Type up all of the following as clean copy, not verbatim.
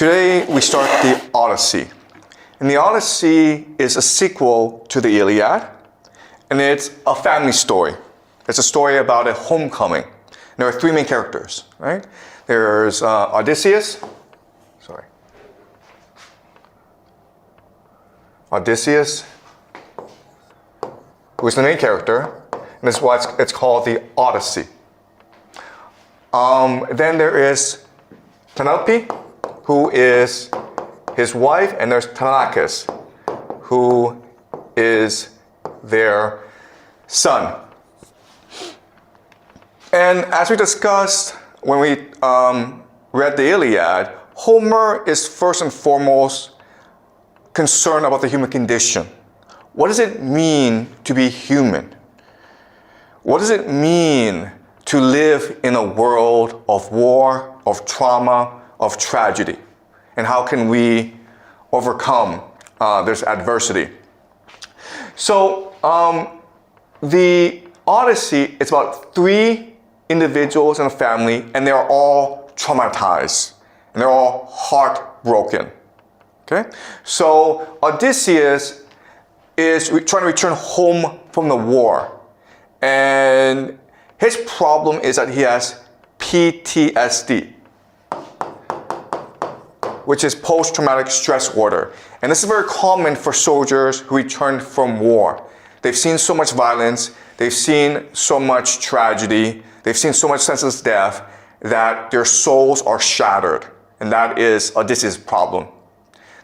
Today we start the Odyssey. And the Odyssey is a sequel to the Iliad, and it's a family story. It's a story about a homecoming. And there are three main characters, right? There's Odysseus, who is the main character, and this is why it's called the Odyssey. Then there is Penelope, who is his wife, and there's Telemachus, who is their son. And as we discussed when we read the Iliad, Homer is first and foremost concerned about the human condition. What does it mean to be human? What does it mean to live in a world of war, of trauma, of tragedy? And how can we overcome this adversity? So the Odyssey is about three individuals in a family, and they're all traumatized, and they're all heartbroken. Okay? So Odysseus is trying to return home from the war, and his problem is that he has PTSD, which is post-traumatic stress disorder. And this is very common for soldiers who return from war. They've seen so much violence, they've seen so much tragedy, they've seen so much senseless death that their souls are shattered. And that is Odysseus' problem.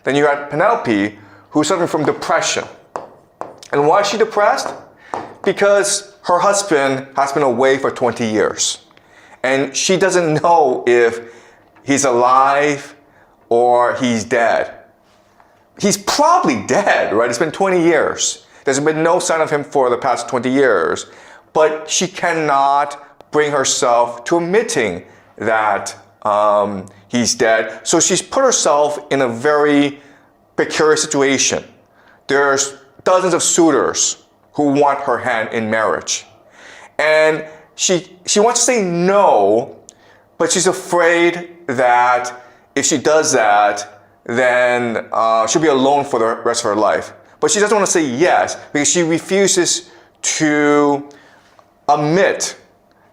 Then you have Penelope, who's suffering from depression. And why is she depressed? Because her husband has been away for 20 years. And she doesn't know if he's alive or he's dead. He's probably dead, right? It's been 20 years. There's been no sign of him for the past 20 years. But she cannot bring herself to admitting that he's dead. So she's put herself in a very precarious situation. There's dozens of suitors who want her hand in marriage. And she wants to say no, but she's afraid that if she does that, then she'll be alone for the rest of her life. But she doesn't want to say yes because she refuses to admit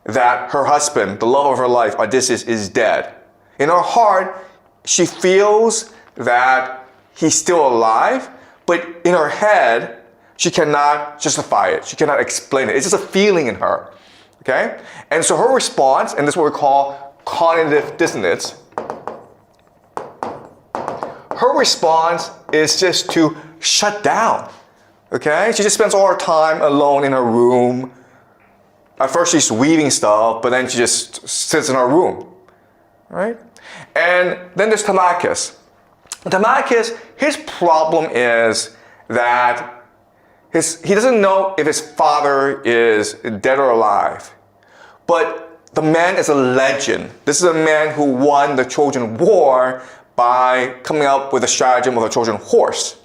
that her husband, the love of her life, Odysseus, is dead. In her heart, she feels that he's still alive, but in her head, she cannot justify it. She cannot explain it. It's just a feeling in her, okay? And so her response, and this is what we call cognitive dissonance, her response is just to shut down, okay? She just spends all her time alone in her room. At first she's weaving stuff, but then she just sits in her room, right? And then there's Telemachus. Telemachus, his problem is that he doesn't know if his father is dead or alive. But the man is a legend. This is a man who won the Trojan War by coming up with a stratagem of a Trojan horse.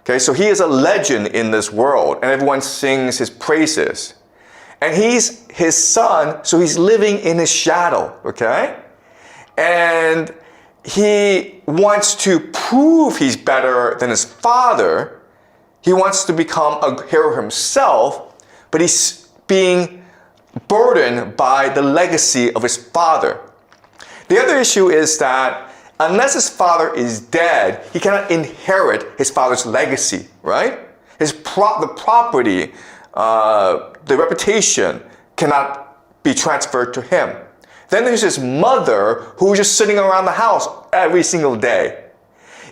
Okay, so he is a legend in this world, and everyone sings his praises. And he's his son, so he's living in his shadow, okay? And he wants to prove he's better than his father. He wants to become a hero himself, but he's being burdened by the legacy of his father. The other issue is that unless his father is dead, he cannot inherit his father's legacy, right? The property, the reputation cannot be transferred to him. Then there's his mother who's just sitting around the house every single day.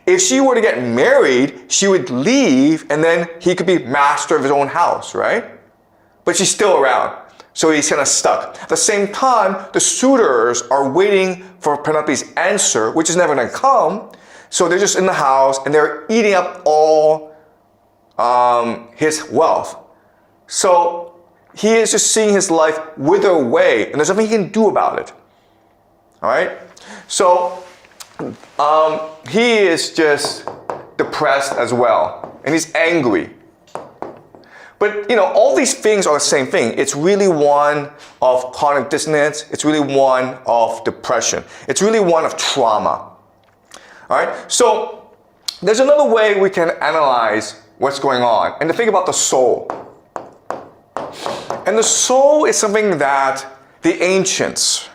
If she were to get married, she would leave and then he could be master of his own house, right? But she's still around, so he's kind of stuck. At the same time, the suitors are waiting for Penelope's answer, which is never going to come. So they're just in the house and they're eating up all his wealth. So he is just seeing his life wither away, and there's nothing he can do about it. All right? So he is just depressed as well, and he's angry. But, all these things are the same thing. It's really one of cognitive dissonance. It's really one of depression. It's really one of trauma. All right, so there's another way we can analyze what's going on and to think about the soul. And the soul is something that the ancients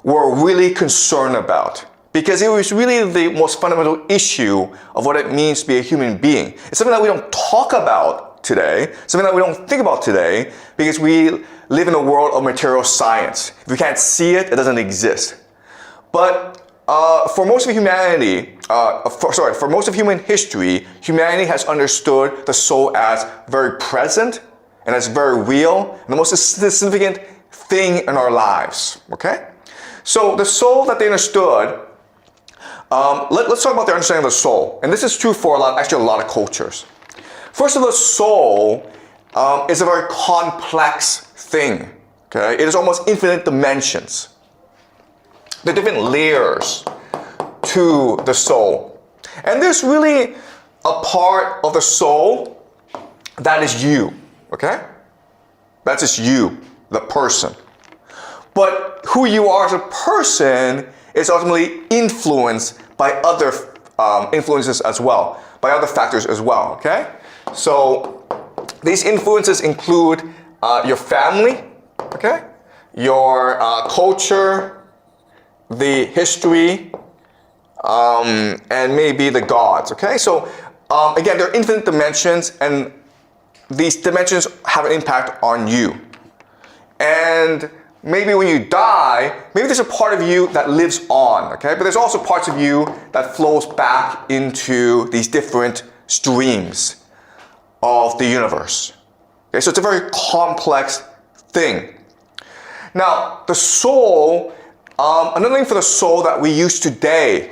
were really concerned about because it was really the most fundamental issue of what it means to be a human being. It's something that we don't talk about today, something that we don't think about today because we live in a world of material science. If we can't see it, it doesn't exist. But for most of humanity, for most of human history, humanity has understood the soul as very present and as very real and the most significant thing in our lives. Okay? So the soul that they understood, let's talk about their understanding of the soul. And this is true for a lot of cultures. First of all, the soul is a very complex thing. Okay? It is almost infinite dimensions. There are different layers to the soul. And there's really a part of the soul that is you. Okay? That's just you, the person. But who you are as a person is ultimately influenced by other influences as well, by other factors as well, okay? So these influences include your family, okay? Your culture, the history, and maybe the gods, okay? So again, there are infinite dimensions, and these dimensions have an impact on you. And maybe when you die, maybe there's a part of you that lives on, okay? But there's also parts of you that flows back into these different streams of the universe. Okay, so it's a very complex thing. Now, the soul, another name for the soul that we use today,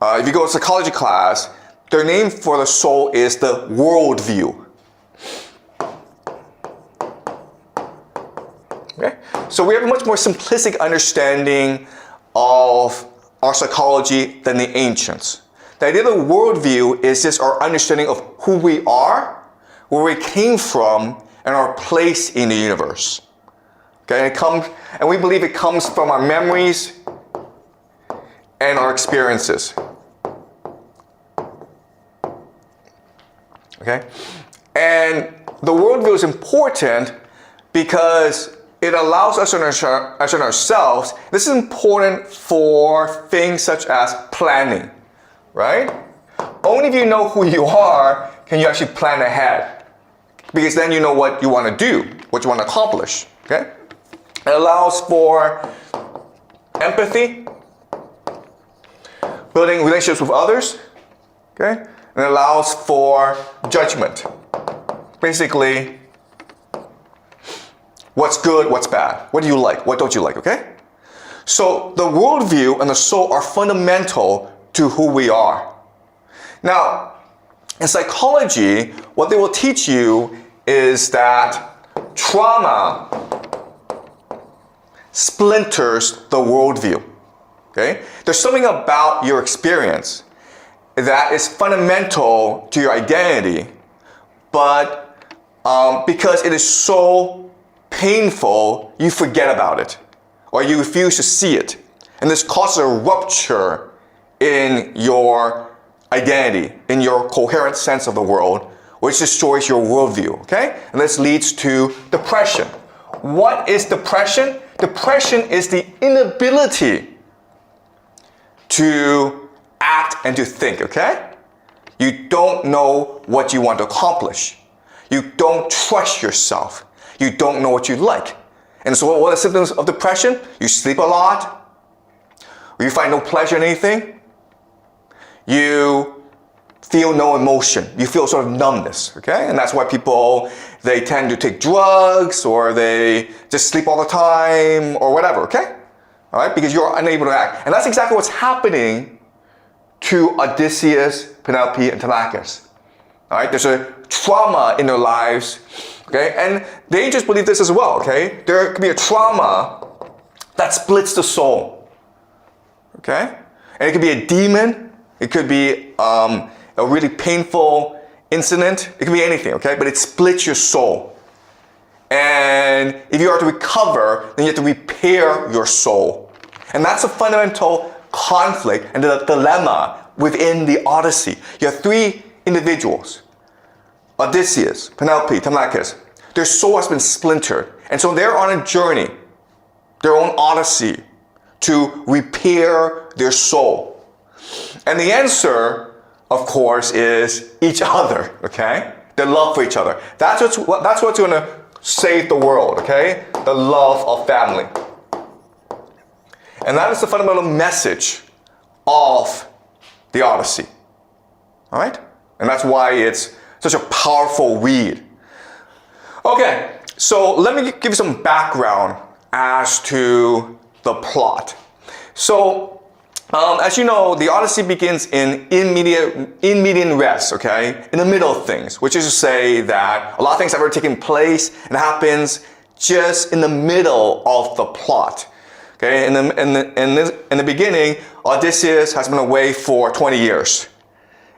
if you go to psychology class, their name for the soul is the worldview. Okay? So we have a much more simplistic understanding of our psychology than the ancients. The idea of the worldview is just our understanding of who we are, where we came from, and our place in the universe. Okay? And we believe it comes from our memories and our experiences. Okay? And the worldview is important because it allows us to understand ourselves. This is important for things such as planning, right? Only if you know who you are can you actually plan ahead. Because then you know what you want to do, what you want to accomplish, okay? It allows for empathy, building relationships with others, okay? And it allows for judgment. Basically, what's good, what's bad? What do you like? What don't you like, okay? So the worldview and the soul are fundamental to who we are. Now, in psychology, what they will teach you is that trauma splinters the worldview, okay? There's something about your experience that is fundamental to your identity, but because it is so painful, you forget about it, or you refuse to see it. And this causes a rupture in your identity, in your coherent sense of the world, which destroys your worldview, okay? And this leads to depression. What is depression? Depression is the inability to act and to think, okay? You don't know what you want to accomplish. You don't trust yourself. You don't know what you like. And so what are the symptoms of depression? You sleep a lot, or you find no pleasure in anything. You feel no emotion. You feel sort of numbness, okay? And that's why people, they tend to take drugs, or they just sleep all the time, or whatever, okay? All right, because you're unable to act. And that's exactly what's happening to Odysseus, Penelope, and Telemachus. All right, there's a trauma in their lives, okay? And the ancients believe this as well, okay? There could be a trauma that splits the soul, okay? And it could be a demon. It could be a really painful incident. It could be anything, okay? But it splits your soul. And if you are to recover, then you have to repair your soul. And that's a fundamental conflict and the dilemma within the Odyssey. You have three individuals, Odysseus, Penelope, Telemachus. Their soul has been splintered, and so they're on a journey, their own Odyssey, to repair their soul. And the answer, of course, is each other, okay? Their love for each other. That's what's going to save the world, okay? The love of family. And that is the fundamental message of the Odyssey, all right? And that's why it's such a powerful read. Okay, so let me give you some background as to the plot. So, as you know, the Odyssey begins in median res, okay? In the middle of things, which is to say that a lot of things have already taken place and happens just in the middle of the plot. Okay, in the beginning, Odysseus has been away for 20 years,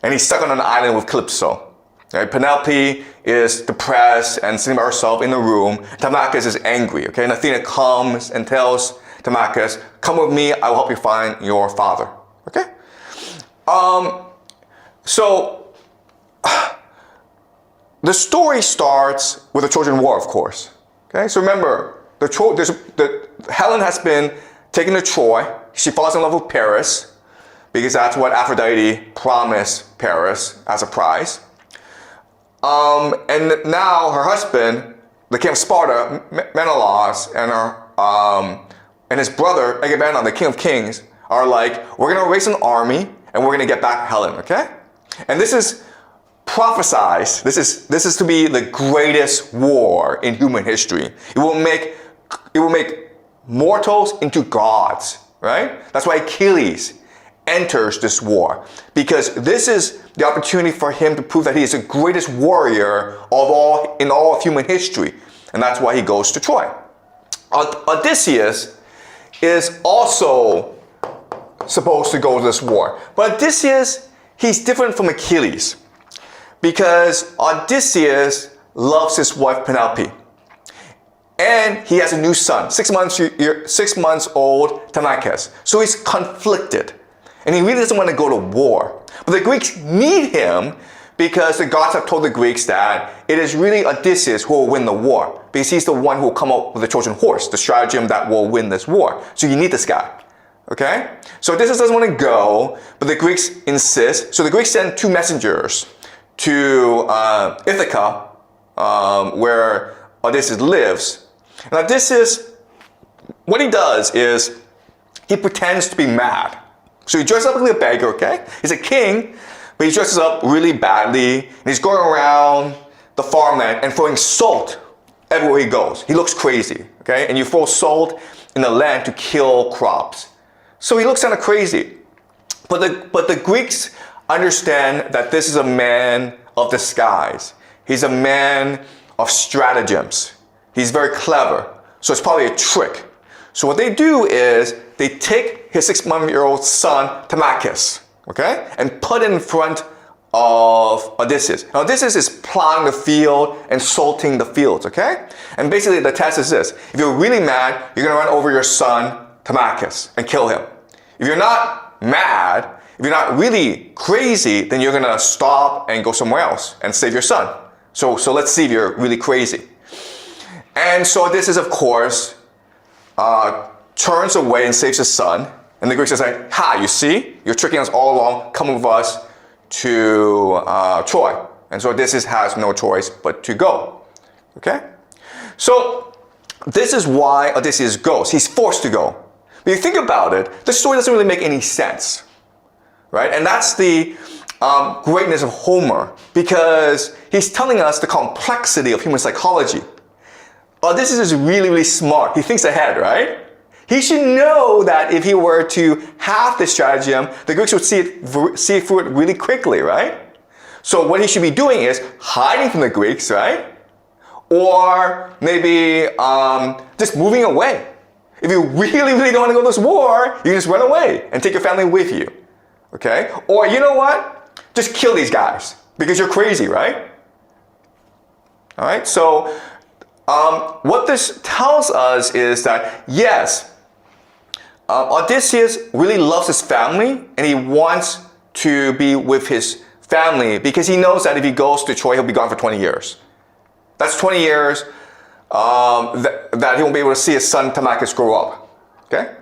and he's stuck on an island with Calypso. Okay, Penelope is depressed and sitting by herself in the room. Telemachus is angry. Okay, and Athena comes and tells Telemachus, "Come with me. I will help you find your father." Okay, so the story starts with the Trojan War, of course. Okay, so remember. Helen has been taken to Troy. She falls in love with Paris because that's what Aphrodite promised Paris as a prize. And now her husband, the king of Sparta, Menelaus, and his brother Agamemnon, the king of kings, are like, we're going to raise an army and we're going to get back Helen. Okay, and this is prophesized. This is to be the greatest war in human history. It will make mortals into gods, right? That's why Achilles enters this war, because this is the opportunity for him to prove that he is the greatest warrior in all of human history, and that's why he goes to Troy. Odysseus is also supposed to go to this war, but Odysseus, he's different from Achilles, because Odysseus loves his wife Penelope. And he has a new son, 6 months old, Telemachus. So he's conflicted. And he really doesn't want to go to war. But the Greeks need him because the gods have told the Greeks that it is really Odysseus who will win the war. Because he's the one who will come up with the Trojan horse, the stratagem that will win this war. So you need this guy. Okay? So Odysseus doesn't want to go, but the Greeks insist. So the Greeks send two messengers to Ithaca, where Odysseus lives. And Odysseus, what he does is he pretends to be mad. So he dresses up like a beggar, okay? He's a king, but he dresses up really badly. And he's going around the farmland and throwing salt everywhere he goes. He looks crazy, okay? And you throw salt in the land to kill crops. So he looks kind of crazy. But the Greeks understand that this is a man of disguise. He's a man of stratagems. He's very clever, so it's probably a trick. So what they do is they take his 6-month-old son, Telemachus, okay, and put it in front of Odysseus. Now Odysseus is plowing the field and salting the fields, okay? And basically the test is this: if you're really mad, you're gonna run over your son, Telemachus, and kill him. If you're not mad, if you're not really crazy, then you're gonna stop and go somewhere else and save your son. So let's see if you're really crazy. And so Odysseus, of course, turns away and saves his son. And the Greeks say, "Ha, you see? You're tricking us all along. Come with us to Troy." And so Odysseus has no choice but to go. Okay? So this is why Odysseus goes. He's forced to go. But you think about it, this story doesn't really make any sense. Right? And that's the greatness of Homer, because he's telling us the complexity of human psychology. Odysseus is really, really smart. He thinks ahead, right? He should know that if he were to have this stratagem, the Greeks would see through it really quickly, right? So what he should be doing is hiding from the Greeks, right? Or maybe just moving away. If you really, really don't want to go to this war, you can just run away and take your family with you, okay? Or you know what? Just kill these guys because you're crazy, right? All right, so what this tells us is that, yes, Odysseus really loves his family and he wants to be with his family because he knows that if he goes to Troy, he'll be gone for 20 years. That's 20 years that he won't be able to see his son Telemachus grow up. Okay?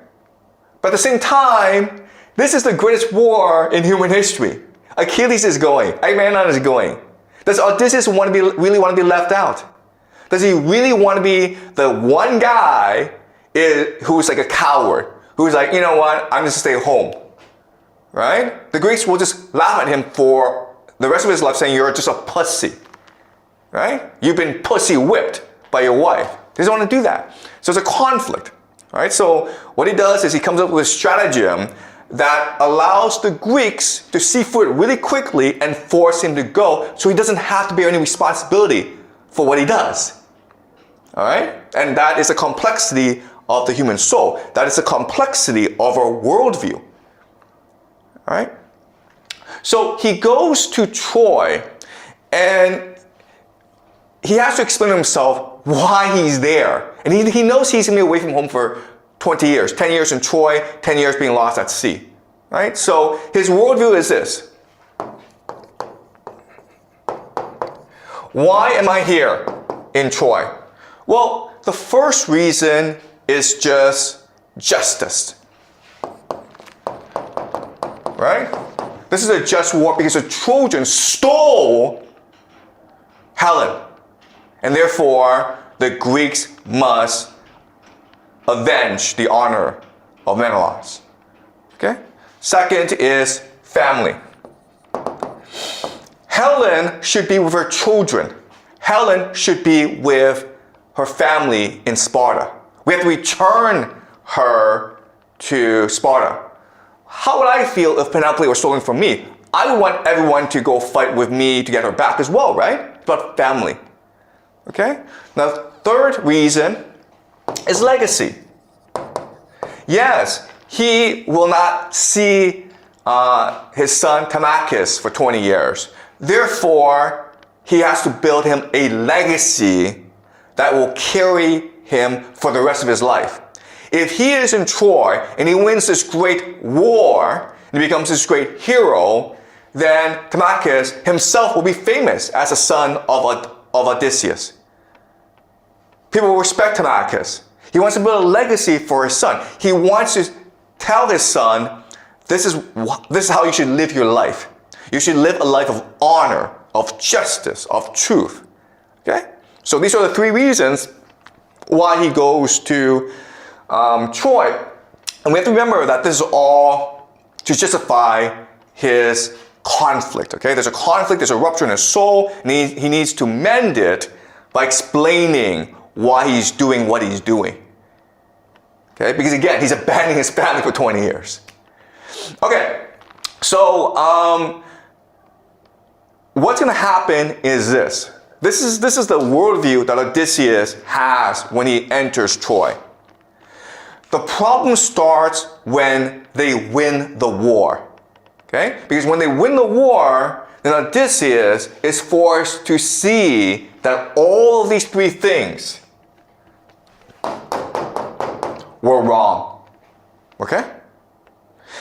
But at the same time, this is the greatest war in human history. Achilles is going. Agamemnon is going. Does Odysseus really want to be left out? Does he really want to be the one guy who's like a coward? Who's like, you know what, I'm just gonna stay home. Right? The Greeks will just laugh at him for the rest of his life saying you're just a pussy. Right? You've been pussy whipped by your wife. He doesn't want to do that. So there's a conflict. Right? So what he does is he comes up with a stratagem that allows the Greeks to see through it really quickly and force him to go so he doesn't have to bear any responsibility for what he does. All right? And that is the complexity of the human soul. That is the complexity of our worldview. All right? So he goes to Troy and he has to explain to himself why he's there. And he knows he's going to be away from home for 20 years. 10 years in Troy, 10 years being lost at sea. Right? So his worldview is this. Why am I here in Troy? Well, the first reason is just justice. Right? This is a just war because the Trojans stole Helen. And therefore, the Greeks must avenge the honor of Menelaus. Okay? Second is family. Helen should be with her children. Helen should be with her family in Sparta. We have to return her to Sparta. How would I feel if Penelope was stolen from me? I would want everyone to go fight with me to get her back as well, right? It's about family. Okay? Now, third reason is legacy. Yes, he will not see his son Telemachus for 20 years. Therefore, he has to build him a legacy that will carry him for the rest of his life. If he is in Troy and he wins this great war and he becomes this great hero, then Telemachus himself will be famous as a son of Odysseus. People will respect Telemachus. He wants to build a legacy for his son. He wants to tell his son, this is how you should live your life. You should live a life of honor, of justice, of truth. Okay? So these are the three reasons why he goes to Troy. And we have to remember that this is all to justify his conflict. Okay? There's a conflict, there's a rupture in his soul, and he needs to mend it by explaining why he's doing what he's doing. Okay? Because again, he's abandoning his family for 20 years. Okay, so what's going to happen is this. This is the worldview that Odysseus has when he enters Troy. The problem starts when they win the war. Okay? Because when they win the war, then Odysseus is forced to see that all of these three things were wrong. Okay?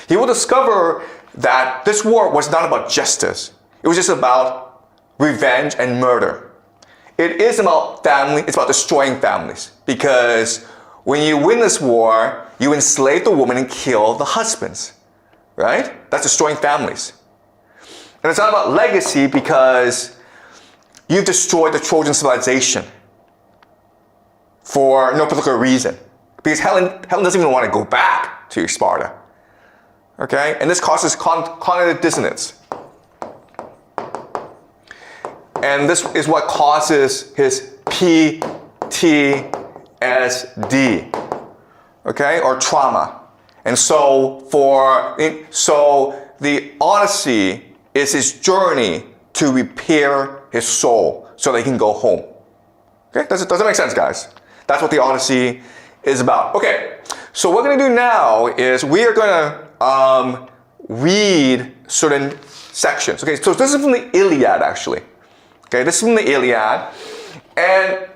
He will discover that this war was not about justice. It was just about revenge and murder. It is about family, it's about destroying families. Because when you win this war, you enslave the woman and kill the husbands. Right? That's destroying families. And it's not about legacy because you've destroyed the Trojan civilization for no particular reason. Because Helen doesn't even want to go back to Sparta. Okay? And this causes cognitive dissonance. And this is what causes his PTSD. Okay? Or trauma. And so the Odyssey is his journey to repair his soul so that he can go home. Okay? Does that make sense, guys? That's what the Odyssey is about. Okay, so what we're going to do now is we are going to read certain sections. Okay, so this is from the Iliad, actually. Okay, this is from the Iliad. And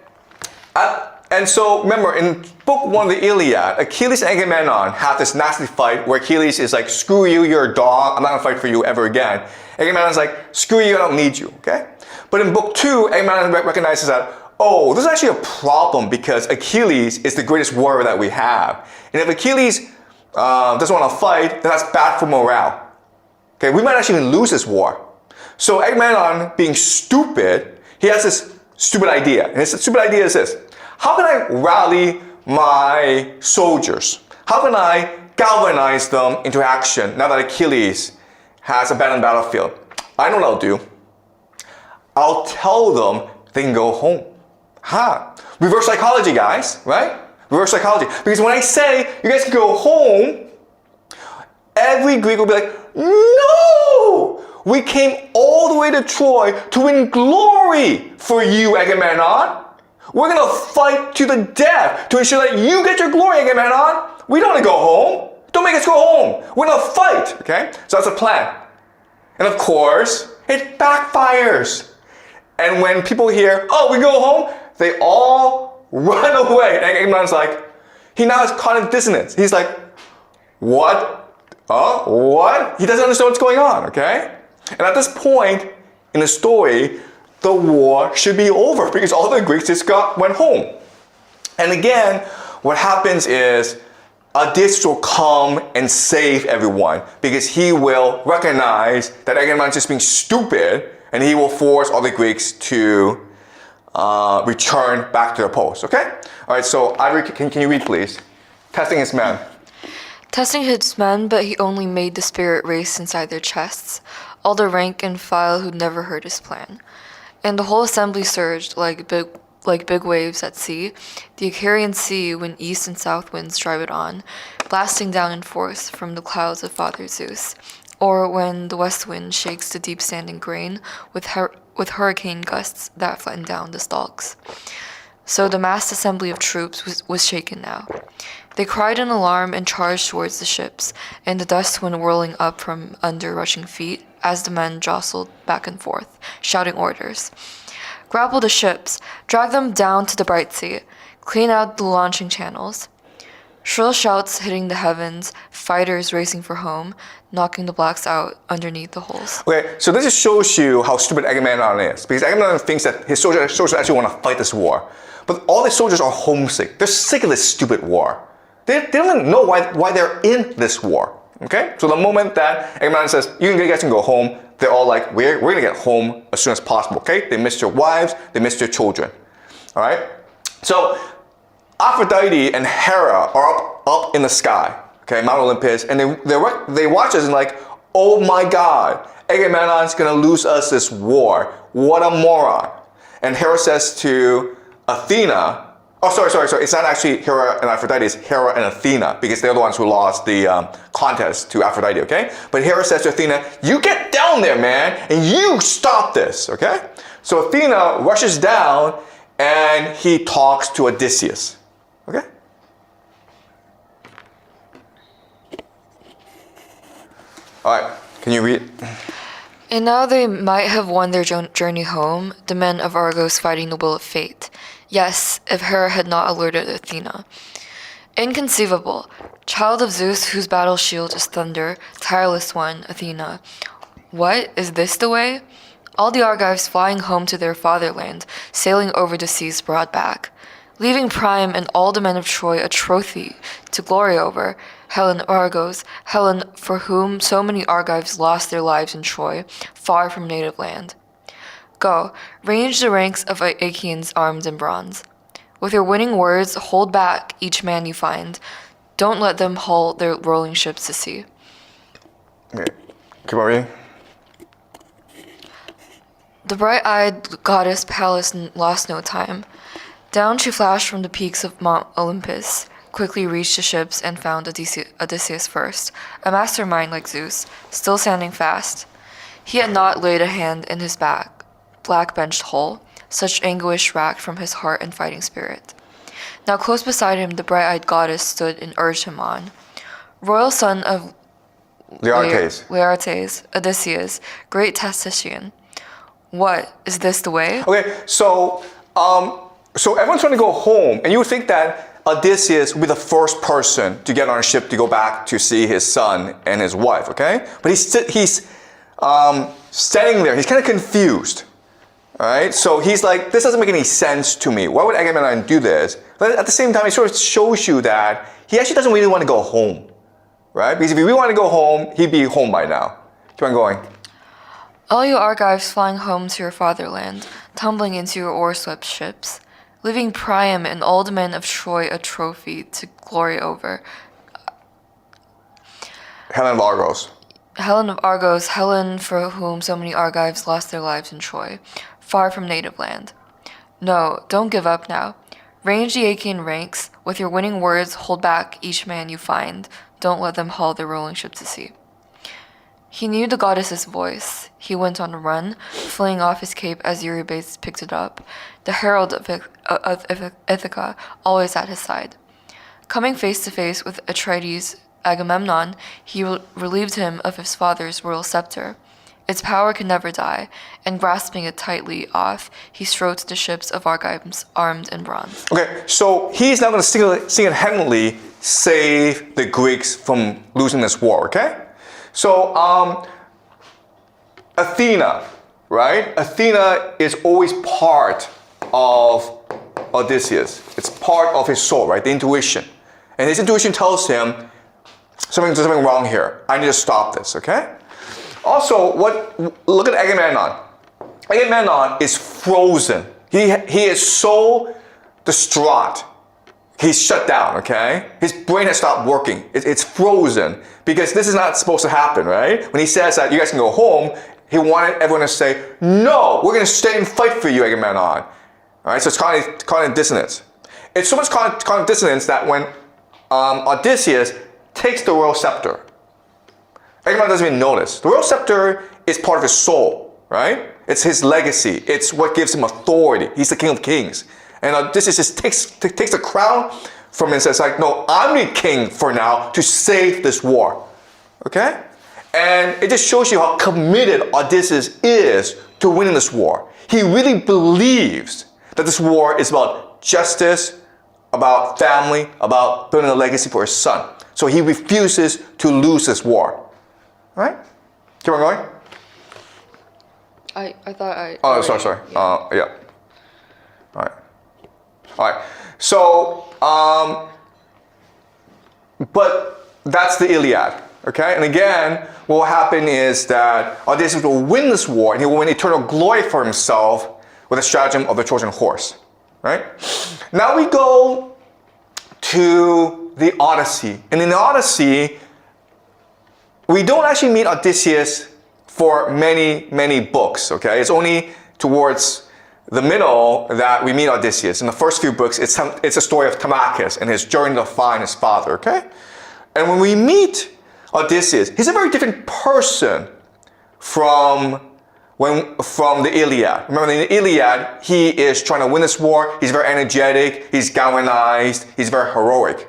And so remember, in book 1 of the Iliad, Achilles and Agamemnon have this nasty fight where Achilles is like, screw you, you're a dog, I'm not gonna fight for you ever again. Agamemnon's like, screw you, I don't need you, okay? But in book 2, Agamemnon recognizes that, oh, this is actually a problem because Achilles is the greatest warrior that we have. And if Achilles doesn't want to fight, then that's bad for morale. Okay, we might actually even lose this war. So Agamemnon, being stupid, he has this stupid idea. And his stupid idea is this: how can I rally my soldiers? How can I galvanize them into action now that Achilles has abandoned the battlefield? I know what I'll do. I'll tell them they can go home. Reverse psychology, guys, right? Reverse psychology. Because when I say you guys can go home, every Greek will be like, no! We came all the way to Troy to win glory for you, Agamemnon. We're going to fight to the death to ensure that you get your glory, Agamemnon. We don't want to go home. Don't make us go home. We're going to fight, okay? So that's a plan. And of course, it backfires. And when people hear, oh, we go home, they all run away. And Agamemnon's like, he now is caught in dissonance. He's like, what? What? He doesn't understand what's going on, okay? And at this point in the story, the war should be over because all the Greeks just went home. And again, what happens is Odysseus will come and save everyone because he will recognize that Agamemnon is just being stupid and he will force all the Greeks to return back to their post, okay? All right, so Ivory, can you read, please? Testing his men. Testing his men, but he only made the spirit race inside their chests, all the rank and file who'd never heard his plan. And the whole assembly surged like big waves at sea, the Icarian sea when east and south winds drive it on, blasting down in force from the clouds of Father Zeus, or when the west wind shakes the deep-standing grain with hurricane gusts that flatten down the stalks. So the massed assembly of troops was shaken now. They cried in alarm and charged towards the ships, and the dust went whirling up from under rushing feet as the men jostled back and forth, shouting orders. Grapple the ships, drag them down to the bright sea, clean out the launching channels. Shrill shouts hitting the heavens, fighters racing for home, knocking the blacks out underneath the holes. Okay, so this just shows you how stupid Agamemnon is. Because Agamemnon thinks that his soldiers actually want to fight this war. But all the soldiers are homesick. They're sick of this stupid war. They don't even know why they're in this war. Okay? So the moment that Agamemnon says, you guys can go home, they're all like, we're going to get home as soon as possible. Okay? They missed your wives, they missed your children. All right? So Aphrodite and Hera are up in the sky, okay, Mount Olympus, and they watch us and like, oh my God, Agamemnon's gonna lose us this war. What a moron. And Hera says to Athena, oh, sorry, it's not actually Hera and Aphrodite, it's Hera and Athena, because they're the ones who lost the contest to Aphrodite, okay? But Hera says to Athena, you get down there, man, and you stop this, okay? So Athena rushes down and he talks to Odysseus. Okay? All right, can you read? And now they might have won their journey home, the men of Argos fighting the will of fate. Yes, if Hera had not alerted Athena. Inconceivable. Child of Zeus, whose battle shield is thunder, tireless one, Athena. What, is this the way? All the Argives flying home to their fatherland, sailing over the sea's broad back. Leaving Priam and all the men of Troy a trophy to glory over, Helen Argos, Helen for whom so many Argives lost their lives in Troy, far from native land. Go, range the ranks of Achaeans armed in bronze. With your winning words, hold back each man you find. Don't let them haul their rolling ships to sea. Okay, keep on reading. The bright-eyed goddess Pallas lost no time. Down she flashed from the peaks of Mount Olympus, quickly reached the ships and found Odysseus first, a mastermind like Zeus, still standing fast. He had not laid a hand in his black-benched hull, such anguish racked from his heart and fighting spirit. Now close beside him the bright-eyed goddess stood and urged him on. Royal son of Laertes, Odysseus, great tactician. What, is this the way? Okay, so So everyone's trying to go home, and you would think that Odysseus would be the first person to get on a ship to go back to see his son and his wife, okay? But he's standing there. He's kind of confused, all right? So he's like, this doesn't make any sense to me. Why would Agamemnon do this? But at the same time, it sort of shows you that he actually doesn't really want to go home, right? Because if he really wanted to go home, he'd be home by now. Keep on going. All you Argives flying home to your fatherland, tumbling into your oar-swept ships, leaving Priam and all the men of Troy a trophy to glory over. Helen of Argos. Helen of Argos, Helen for whom so many Argives lost their lives in Troy, far from native land. No, don't give up now. Range the Achaean ranks. With your winning words, hold back each man you find. Don't let them haul their rolling ship to sea. He knew the goddess's voice. He went on a run, flinging off his cape as Eurybates picked it up, the herald of Ithaca always at his side. Coming face to face with Atrides Agamemnon, he relieved him of his father's royal scepter. Its power could never die, and grasping it tightly off, he strode to the ships of Argives armed in bronze. Okay, so he's now going to single-handedly save the Greeks from losing this war, okay? So, Athena, right? Athena is always part of Odysseus. It's part of his soul, right? The intuition. And his intuition tells him, there's something wrong here. I need to stop this, okay? Also, look at Agamemnon. Agamemnon is frozen. He is so distraught. He's shut down, okay? His brain has stopped working. It's frozen because this is not supposed to happen, right? When he says that you guys can go home, he wanted everyone to say, no, we're going to stay and fight for you, Agamemnon. All right, so it's cognitive dissonance. It's so much cognitive dissonance that when Odysseus takes the royal scepter, Agamemnon doesn't even notice. The royal scepter is part of his soul, right? It's his legacy. It's what gives him authority. He's the king of kings. And Odysseus just takes the crown from him and says, like, no, I'm the king for now to save this war. Okay? And it just shows you how committed Odysseus is to winning this war. He really believes that this war is about justice, about family, about building a legacy for his son. So he refuses to lose this war. All right? Keep on going. I thought I... Oh, sorry. Yeah. All right. All right. So, but that's the Iliad. Okay? And again, what will happen is that Odysseus will win this war and he will win eternal glory for himself with the stratagem of the Trojan horse. Right? Now we go to the Odyssey. And in the Odyssey, we don't actually meet Odysseus for many, many books. Okay? It's only towards the middle that we meet Odysseus. In the first few books, it's a story of Telemachus and his journey to find his father, okay? And when we meet Odysseus, he's a very different person from the Iliad. Remember, in the Iliad, he is trying to win this war. He's very energetic. He's galvanized. He's very heroic.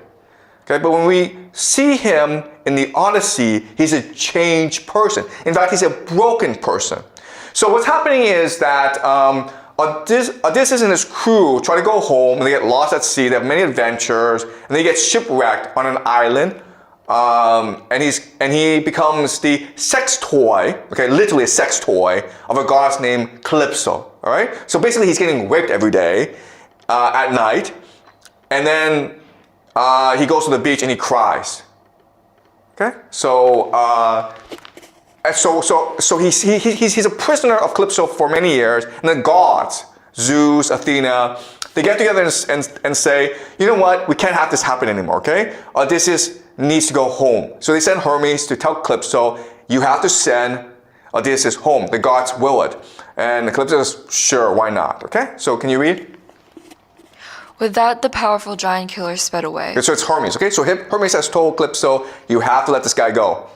Okay, but when we see him in the Odyssey, he's a changed person. In fact, he's a broken person. So what's happening is that Odysseus and his crew try to go home, and they get lost at sea. They have many adventures, and they get shipwrecked on an island. And he becomes the sex toy, okay, literally a sex toy of a goddess named Calypso. All right. So basically, he's getting raped every day at night, and then he goes to the beach and he cries. Okay. So he's a prisoner of Calypso for many years, and the gods, Zeus, Athena, they get together and say, you know what, we can't have this happen anymore, okay? Odysseus needs to go home. So they send Hermes to tell Calypso, you have to send Odysseus home. The gods will it. And Calypso says, sure, why not, okay? So can you read? With that, the powerful giant killer sped away. Okay, so it's Hermes, okay? So Hermes has told Calypso, you have to let this guy go.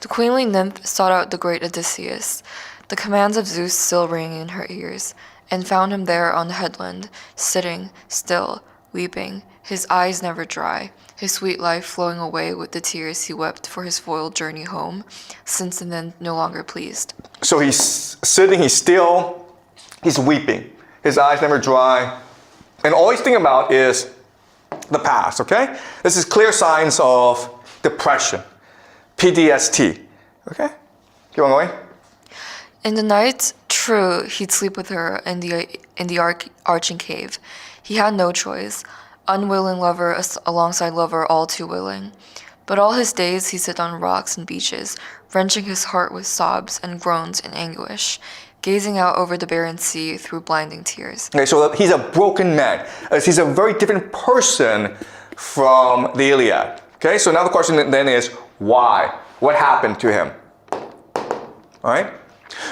The queenly nymph sought out the great Odysseus, the commands of Zeus still ringing in her ears, and found him there on the headland, sitting, still, weeping, his eyes never dry, his sweet life flowing away with the tears he wept for his foiled journey home, since and then no longer pleased. So he's sitting, he's still, he's weeping. His eyes never dry, And all he's thinking about is the past, okay? This is clear signs of depression, PTSD, okay? Keep on going. In the night, true, he'd sleep with her in the arching cave. He had no choice. Unwilling lover alongside lover, all too willing. But all his days he sit on rocks and beaches, wrenching his heart with sobs and groans in anguish, gazing out over the barren sea through blinding tears. Okay, so he's a broken man. He's a very different person from the Iliad. Okay, so now the question then is, why? What happened to him? All right?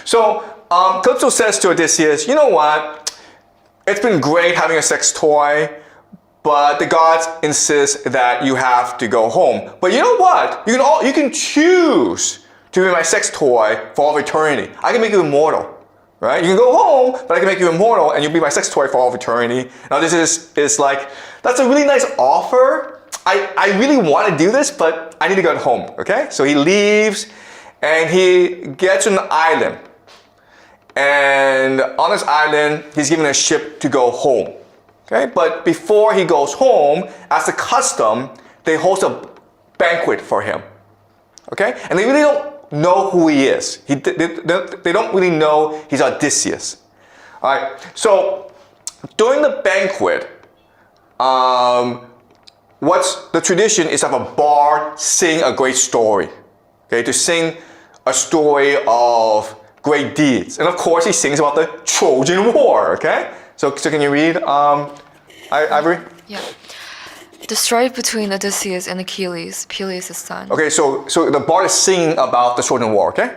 So Calypso says to Odysseus, you know what? It's been great having a sex toy, but the gods insist that you have to go home. But you know what? You can choose to be my sex toy for all of eternity. I can make you immortal. Right? You can go home, but I can make you immortal and you'll be my sex toy for all of eternity. Now this is like, that's a really nice offer. I really want to do this, but I need to go home, okay? So he leaves and he gets to an island. And on this island, he's given a ship to go home. Okay? But before he goes home, as a custom, they host a banquet for him. Okay? And they really don't know who he is. They don't really know he's Odysseus. All right. So during the banquet, what's the tradition is to have a bard sing a great story. Okay, to sing a story of great deeds, and of course he sings about the Trojan War. Okay. So can you read, Ivory? Yeah. The strife between Odysseus and Achilles, Peleus' son. Okay, so the bard is singing about the Trojan War, okay?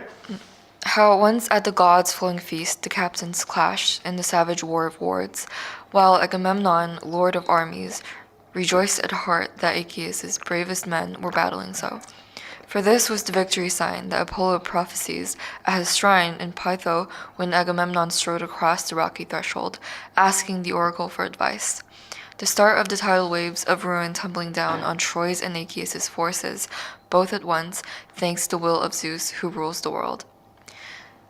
How once at the gods' flowing feast the captains clashed in the savage war of words, while Agamemnon, lord of armies, rejoiced at heart that Aeacus' bravest men were battling so. For this was the victory sign that Apollo prophesies at his shrine in Pytho when Agamemnon strode across the rocky threshold, asking the oracle for advice. The start of the tidal waves of ruin tumbling down on Troy's and Aeacus' forces, both at once, thanks to the will of Zeus who rules the world.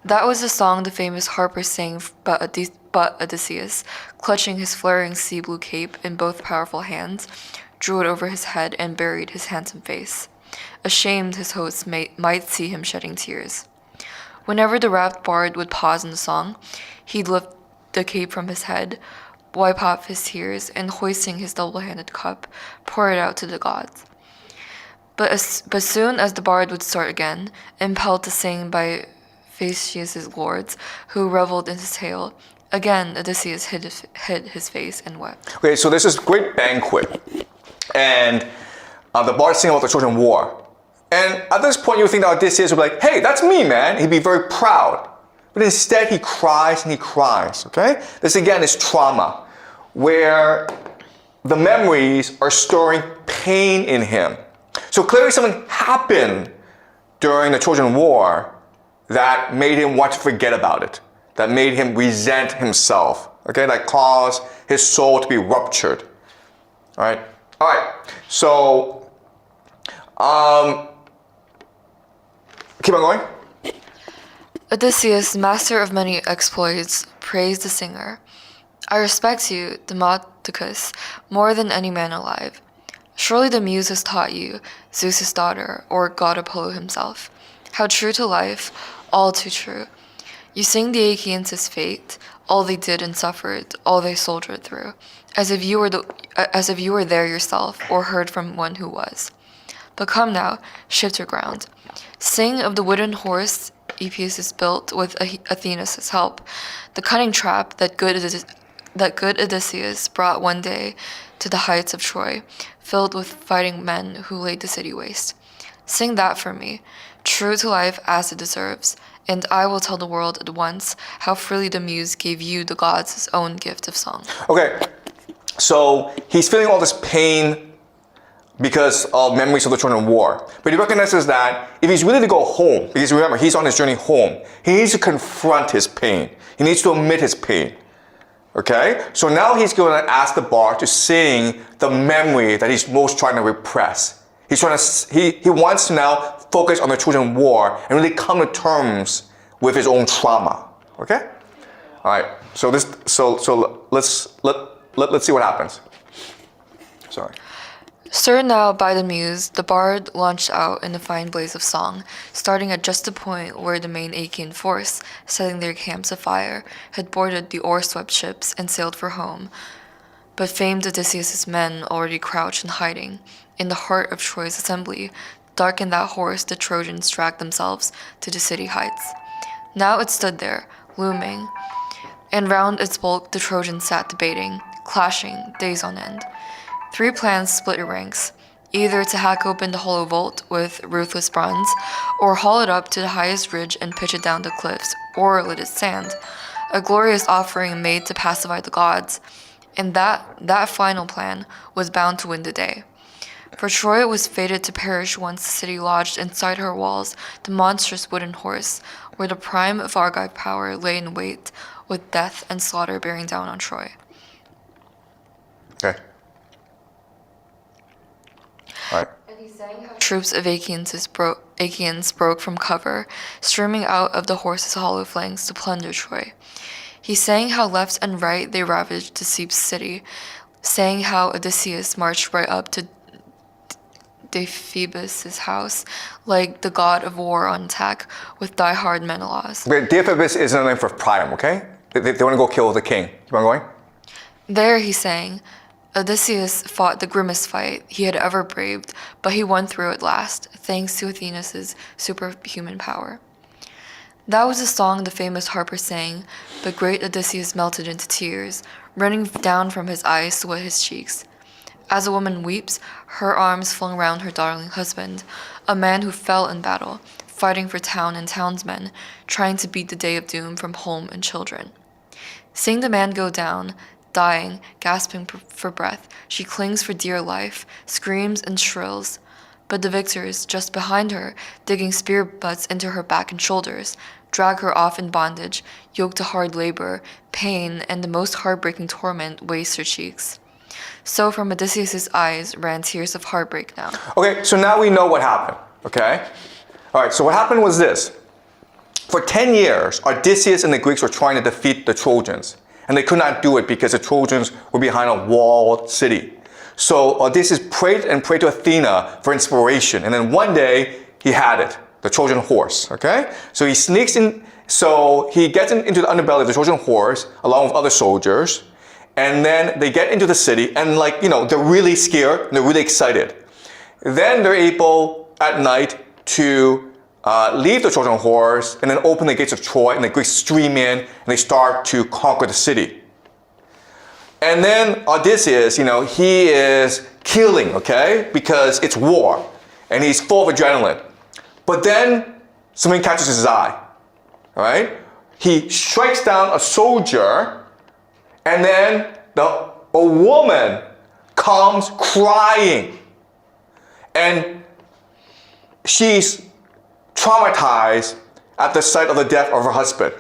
That was the song the famous harper sang, but Odysseus, clutching his flaring sea blue cape in both powerful hands, drew it over his head and buried his handsome face. Ashamed, his hosts might see him shedding tears. Whenever the rapt bard would pause in the song, he'd lift the cape from his head, wipe off his tears, and hoisting his double-handed cup, pour it out to the gods. But soon as the bard would start again, impelled to sing by Phaeacius' lords, who reveled in his tale, again Odysseus hid his face and wept. Okay, so there's this great banquet, and the bard singing about the Trojan War. And at this point, you think that Odysseus would be like, hey, that's me, man. He'd be very proud. But instead, he cries and he cries, okay? This, again, is trauma, where the memories are storing pain in him. So clearly something happened during the Trojan War that made him want to forget about it, that made him resent himself, okay? That caused his soul to be ruptured, all right? All right, so, keep on going. Odysseus, master of many exploits, praised the singer. I respect you, Demodocus, more than any man alive. Surely the muse has taught you, Zeus' daughter, or god Apollo himself. How true to life, all too true. You sing the Aeacians' fate, all they did and suffered, all they soldiered through, as if you were there yourself, or heard from one who was. But come now, shift your ground. Sing of the wooden horse Epeus built with Athena's help, the cunning trap that good Odysseus brought one day to the heights of Troy, filled with fighting men who laid the city waste. Sing that for me, true to life as it deserves, and I will tell the world at once how freely the muse gave you the gods' own gift of song. Okay, so he's feeling all this pain because of memories of the Trojan War. But he recognizes that if he's willing to go home, because remember, he's on his journey home, he needs to confront his pain. He needs to admit his pain. Okay? So now he's going to ask the bard to sing the memory that he's most trying to repress. He wants to now focus on the Trojan War and really come to terms with his own trauma. Okay? All right. So let's let's see what happens. Sorry. Stirred now by the muse, the bard launched out in a fine blaze of song, starting at just the point where the main Achaean force, setting their camps afire, had boarded the oar-swept ships and sailed for home. But famed Odysseus' men already crouched in hiding. In the heart of Troy's assembly, dark in that horse the Trojans dragged themselves to the city heights. Now it stood there, looming, and round its bulk the Trojans sat debating, clashing, days on end. 3 plans split ranks, either to hack open the hollow vault with ruthless bronze, or haul it up to the highest ridge and pitch it down the cliffs, or let it stand, a glorious offering made to pacify the gods, and that final plan was bound to win the day. For Troy was fated to perish once the city lodged inside her walls the monstrous wooden horse, where the prime of Argive power lay in wait, with death and slaughter bearing down on Troy. Okay. All right. And he sang how troops of Achaeans broke from cover, streaming out of the horse's hollow flanks to plunder Troy. He sang how left and right they ravaged the Thebes city, sang how Odysseus marched right up to Deiphobus' house, like the god of war on attack, with die-hard Menelaus. Okay, Deiphobus is another name for Priam, okay? They want to go kill the king. Keep on going. There, he sang, Odysseus fought the grimmest fight he had ever braved, but he won through at last, thanks to Athena's superhuman power. That was the song the famous harper sang, but great Odysseus melted into tears, running down from his eyes to wet his cheeks. As a woman weeps, her arms flung round her darling husband, a man who fell in battle, fighting for town and townsmen, trying to beat the day of doom from home and children. Seeing the man go down, dying, gasping for breath, she clings for dear life, screams and shrills. But the victors, just behind her, digging spear butts into her back and shoulders, drag her off in bondage, yoked to hard labor, pain, and the most heartbreaking torment waste her cheeks. So from Odysseus' eyes ran tears of heartbreak now. Okay, so now we know what happened, okay? All right, so what happened was this. For 10 years, Odysseus and the Greeks were trying to defeat the Trojans, and they could not do it because the Trojans were behind a walled city. So Odysseus prayed to Athena for inspiration, and then one day he had it, the Trojan horse, okay? So he sneaks in, so he gets into the underbelly of the Trojan horse along with other soldiers, and then they get into the city, and they're really scared, and they're really excited. Then they're able, at night, to leave the Trojan horse, and then open the gates of Troy, and the Greeks stream in, and they start to conquer the city. And then Odysseus, he is killing, okay? Because it's war, and he's full of adrenaline. But then something catches his eye, all right? He strikes down a soldier, and then a woman comes crying. And she's traumatized at the sight of the death of her husband.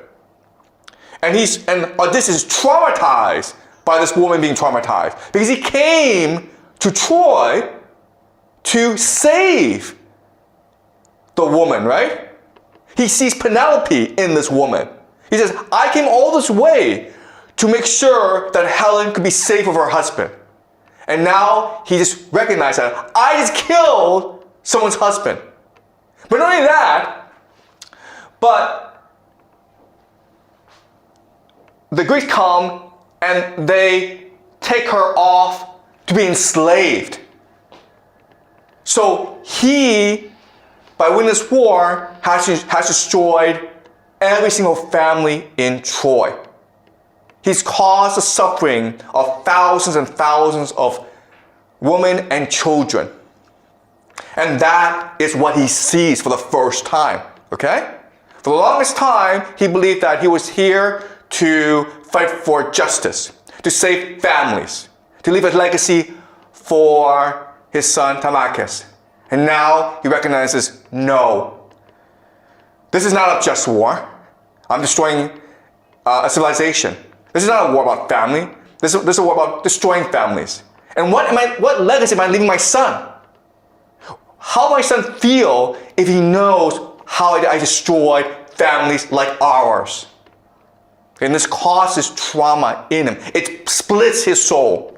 And Odysseus is traumatized by this woman being traumatized, because he came to Troy to save the woman, right? He sees Penelope in this woman. He says, I came all this way to make sure that Helen could be safe of her husband. And now he just recognized that I just killed someone's husband. But not only that, but the Greeks come and they take her off to be enslaved. So he, by winning this war, has destroyed every single family in Troy. He's caused the suffering of thousands and thousands of women and children. And that is what he sees for the first time, okay? For the longest time, he believed that he was here to fight for justice, to save families, to leave a legacy for his son Telemachus. And now he recognizes, no, this is not a just war. I'm destroying a civilization. This is not a war about family. This is a war about destroying families. And what legacy am I leaving my son? How will my son feel if he knows how I destroyed families like ours? And this causes trauma in him. It splits his soul.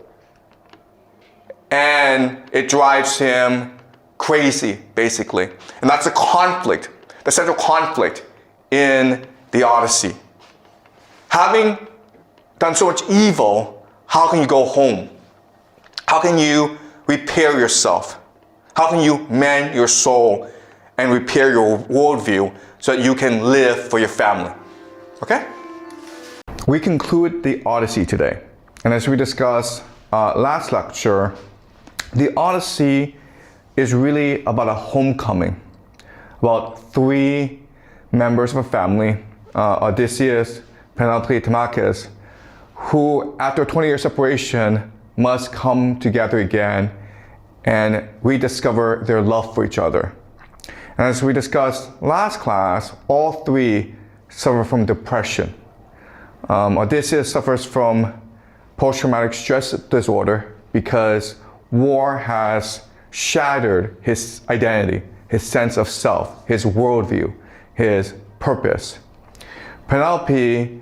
And it drives him crazy, basically. And that's a conflict, the central conflict in the Odyssey. Having done so much evil, how can you go home? How can you repair yourself? How can you mend your soul and repair your worldview so that you can live for your family? Okay? We conclude the Odyssey today. And as we discussed last lecture, the Odyssey is really about a homecoming, about three members of a family, Odysseus, Penelope, Telemachus, who after a 20-year separation must come together again and rediscover their love for each other. And as we discussed last class, all three suffer from depression. Odysseus suffers from post-traumatic stress disorder because war has shattered his identity, his sense of self, his worldview, his purpose. Penelope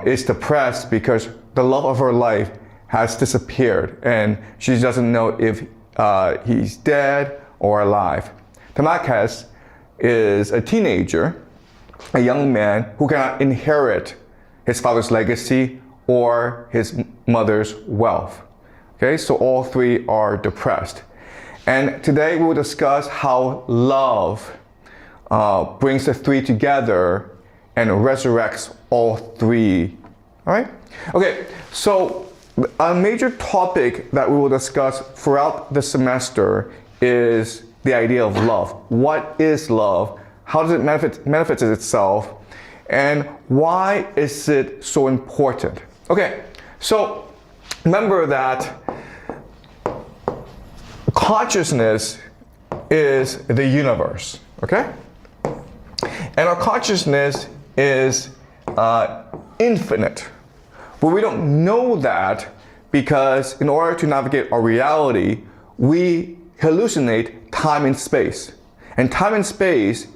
is depressed because the love of her life has disappeared and she doesn't know if he's dead or alive. Telemachus is a teenager, a young man who cannot inherit his father's legacy or his mother's wealth. Okay, so all three are depressed. And today we will discuss how love brings the three together and resurrects all three. All right? Okay, so a major topic that we will discuss throughout the semester is the idea of love. What is love? How does it manifest itself? And why is it so important? Okay, so remember that consciousness is the universe, okay? And our consciousness is infinite. But we don't know that because in order to navigate our reality, we hallucinate time and space. And time and space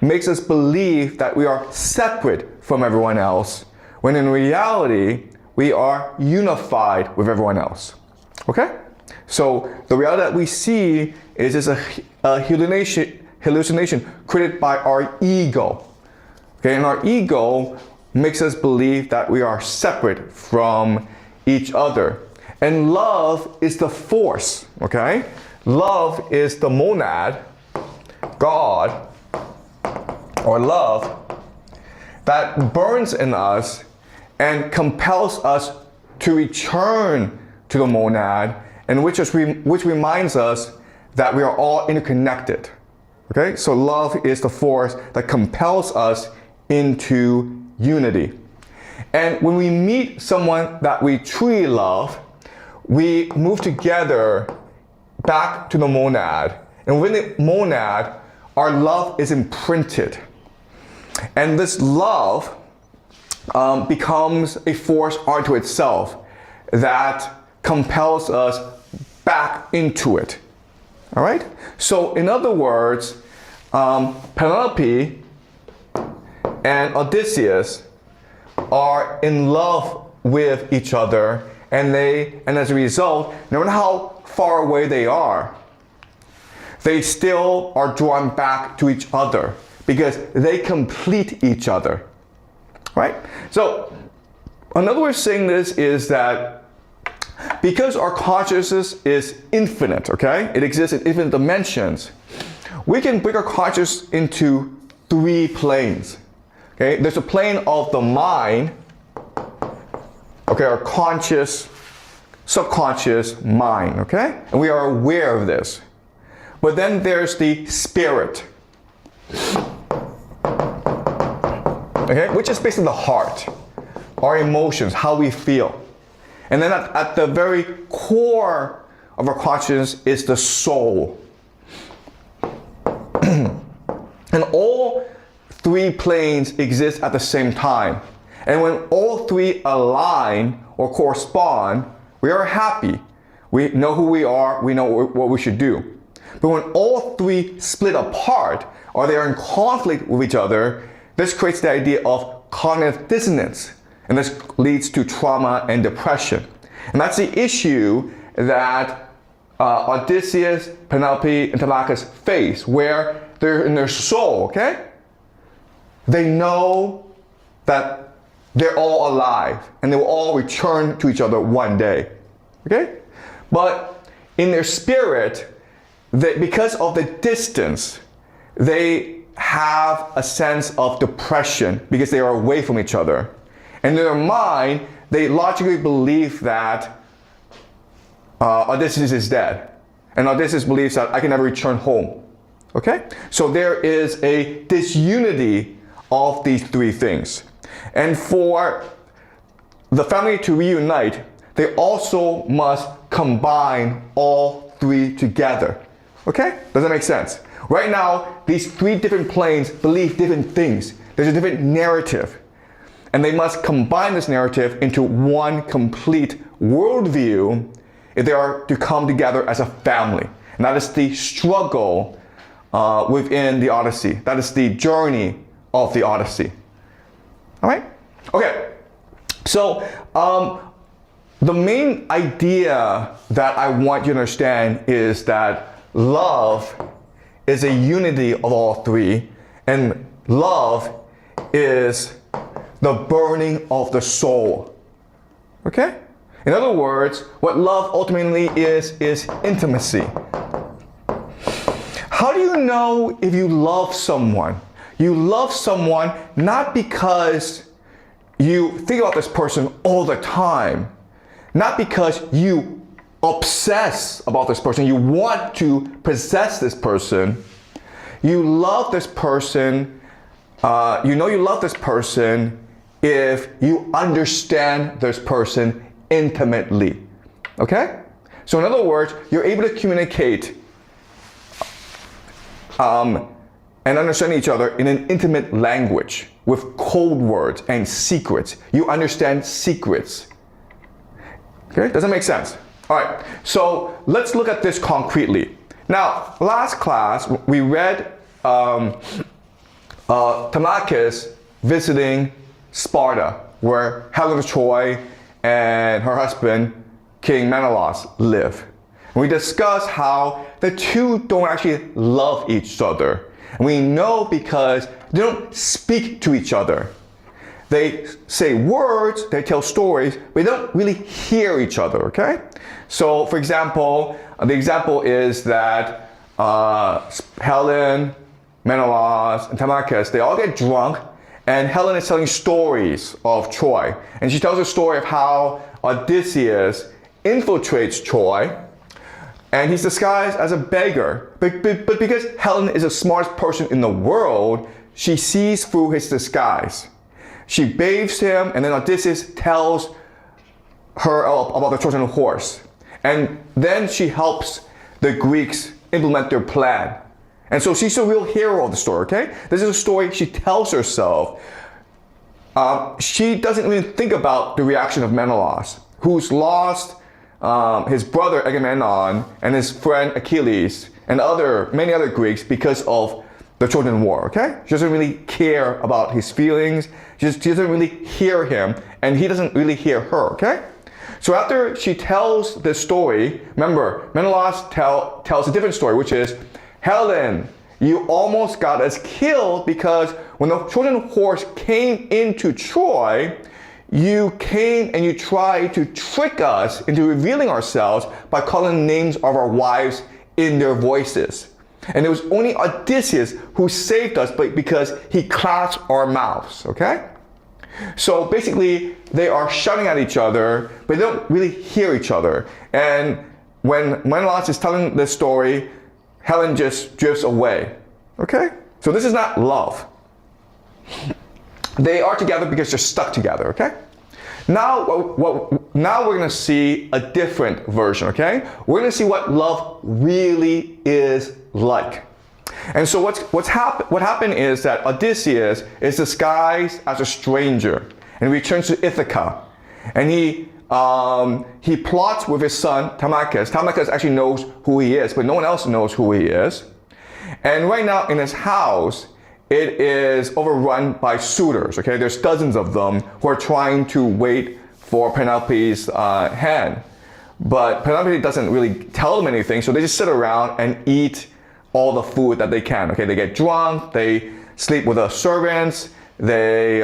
makes us believe that we are separate from everyone else, when in reality, we are unified with everyone else. Okay? So the reality that we see is just a hallucination created by our ego. Okay, and our ego makes us believe that we are separate from each other. And love is the force, okay? Love is the monad, God, or love, that burns in us and compels us to return to the monad, and which reminds us that we are all interconnected. Okay, so love is the force that compels us into unity. And when we meet someone that we truly love, we move together back to the monad. And within the monad, our love is imprinted. And this love becomes a force unto itself that compels us back into it. All right? So in other words, Penelope and Odysseus are in love with each other, and as a result, no matter how far away they are, they still are drawn back to each other because they complete each other. Right? So another way of saying this is that because our consciousness is infinite, okay? It exists in infinite dimensions. We can break our consciousness into three planes. Okay? There's a plane of the mind, okay, our conscious, subconscious mind, okay? And we are aware of this. But then there's the spirit, okay, which is basically the heart, our emotions, how we feel. And then at the very core of our consciousness is the soul. And all three planes exist at the same time. And when all three align or correspond, we are happy. We know who we are, we know what we should do. But when all three split apart, or they are in conflict with each other, this creates the idea of cognitive dissonance, and this leads to trauma and depression. And that's the issue that Odysseus, Penelope, and Telemachus face, where they're in their soul, okay? They know that they're all alive and they will all return to each other one day, okay? But in their spirit, because of the distance, they have a sense of depression because they are away from each other. And in their mind, they logically believe that Odysseus is dead. And Odysseus believes that I can never return home. Okay? So there is a disunity of these three things. And for the family to reunite, they also must combine all three together. Okay? Does that make sense? Right now, these three different planes believe different things. There's a different narrative. And they must combine this narrative into one complete worldview if they are to come together as a family. And that is the struggle within the Odyssey. That is the journey of the Odyssey. All right? Okay. So, the main idea that I want you to understand is that love is a unity of all three, and love is the burning of the soul. Okay? In other words, what love ultimately is intimacy. How do you know if you love someone? You love someone not because you think about this person all the time, not because you obsess about this person, you want to possess this person. You love this person, you know you love this person if you understand this person intimately. Okay? So in other words, you're able to communicate and understand each other in an intimate language with code words and secrets. You understand secrets. Okay? Does that make sense? All right. So let's look at this concretely. Now, last class, we read Telemachus visiting Sparta, where Helen of Troy and her husband, King Menelaus, live. And we discussed how the two don't actually love each other. And we know because they don't speak to each other. They say words, they tell stories, but they don't really hear each other, okay? So, for example, the example is that Helen, Menelaus, and Telemachus, they all get drunk, and Helen is telling stories of Troy. And she tells a story of how Odysseus infiltrates Troy, and he's disguised as a beggar. But because Helen is the smartest person in the world, she sees through his disguise. She bathes him, and then Odysseus tells her about the Trojan horse. And then she helps the Greeks implement their plan. And so she's the real hero of the story, okay? This is a story she tells herself. She doesn't really think about the reaction of Menelaus, who's lost his brother Agamemnon and his friend Achilles and many other Greeks because of the Trojan War, okay? She doesn't really care about his feelings. She doesn't really hear him, and he doesn't really hear her, okay? So after she tells this story, remember, Menelaus tells a different story, which is, Helen, you almost got us killed because when the Trojan horse came into Troy, you came and you tried to trick us into revealing ourselves by calling names of our wives in their voices. And it was only Odysseus who saved us because he clasped our mouths, okay? So basically, they are shouting at each other, but they don't really hear each other. And when Menelaus is telling this story, Helen just drifts away, okay? So this is not love. They are together because they're stuck together, okay? Now we're going to see a different version, okay? We're going to see what love really is like. And so what happened is that Odysseus is disguised as a stranger and returns to Ithaca. And he plots with his son Telemachus. Telemachus actually knows who he is, but no one else knows who he is. And right now in his house it is overrun by suitors, okay? There's dozens of them who are trying to wait for Penelope's hand. But Penelope doesn't really tell them anything, so they just sit around and eat all the food that they can, okay? They get drunk, they sleep with the servants, they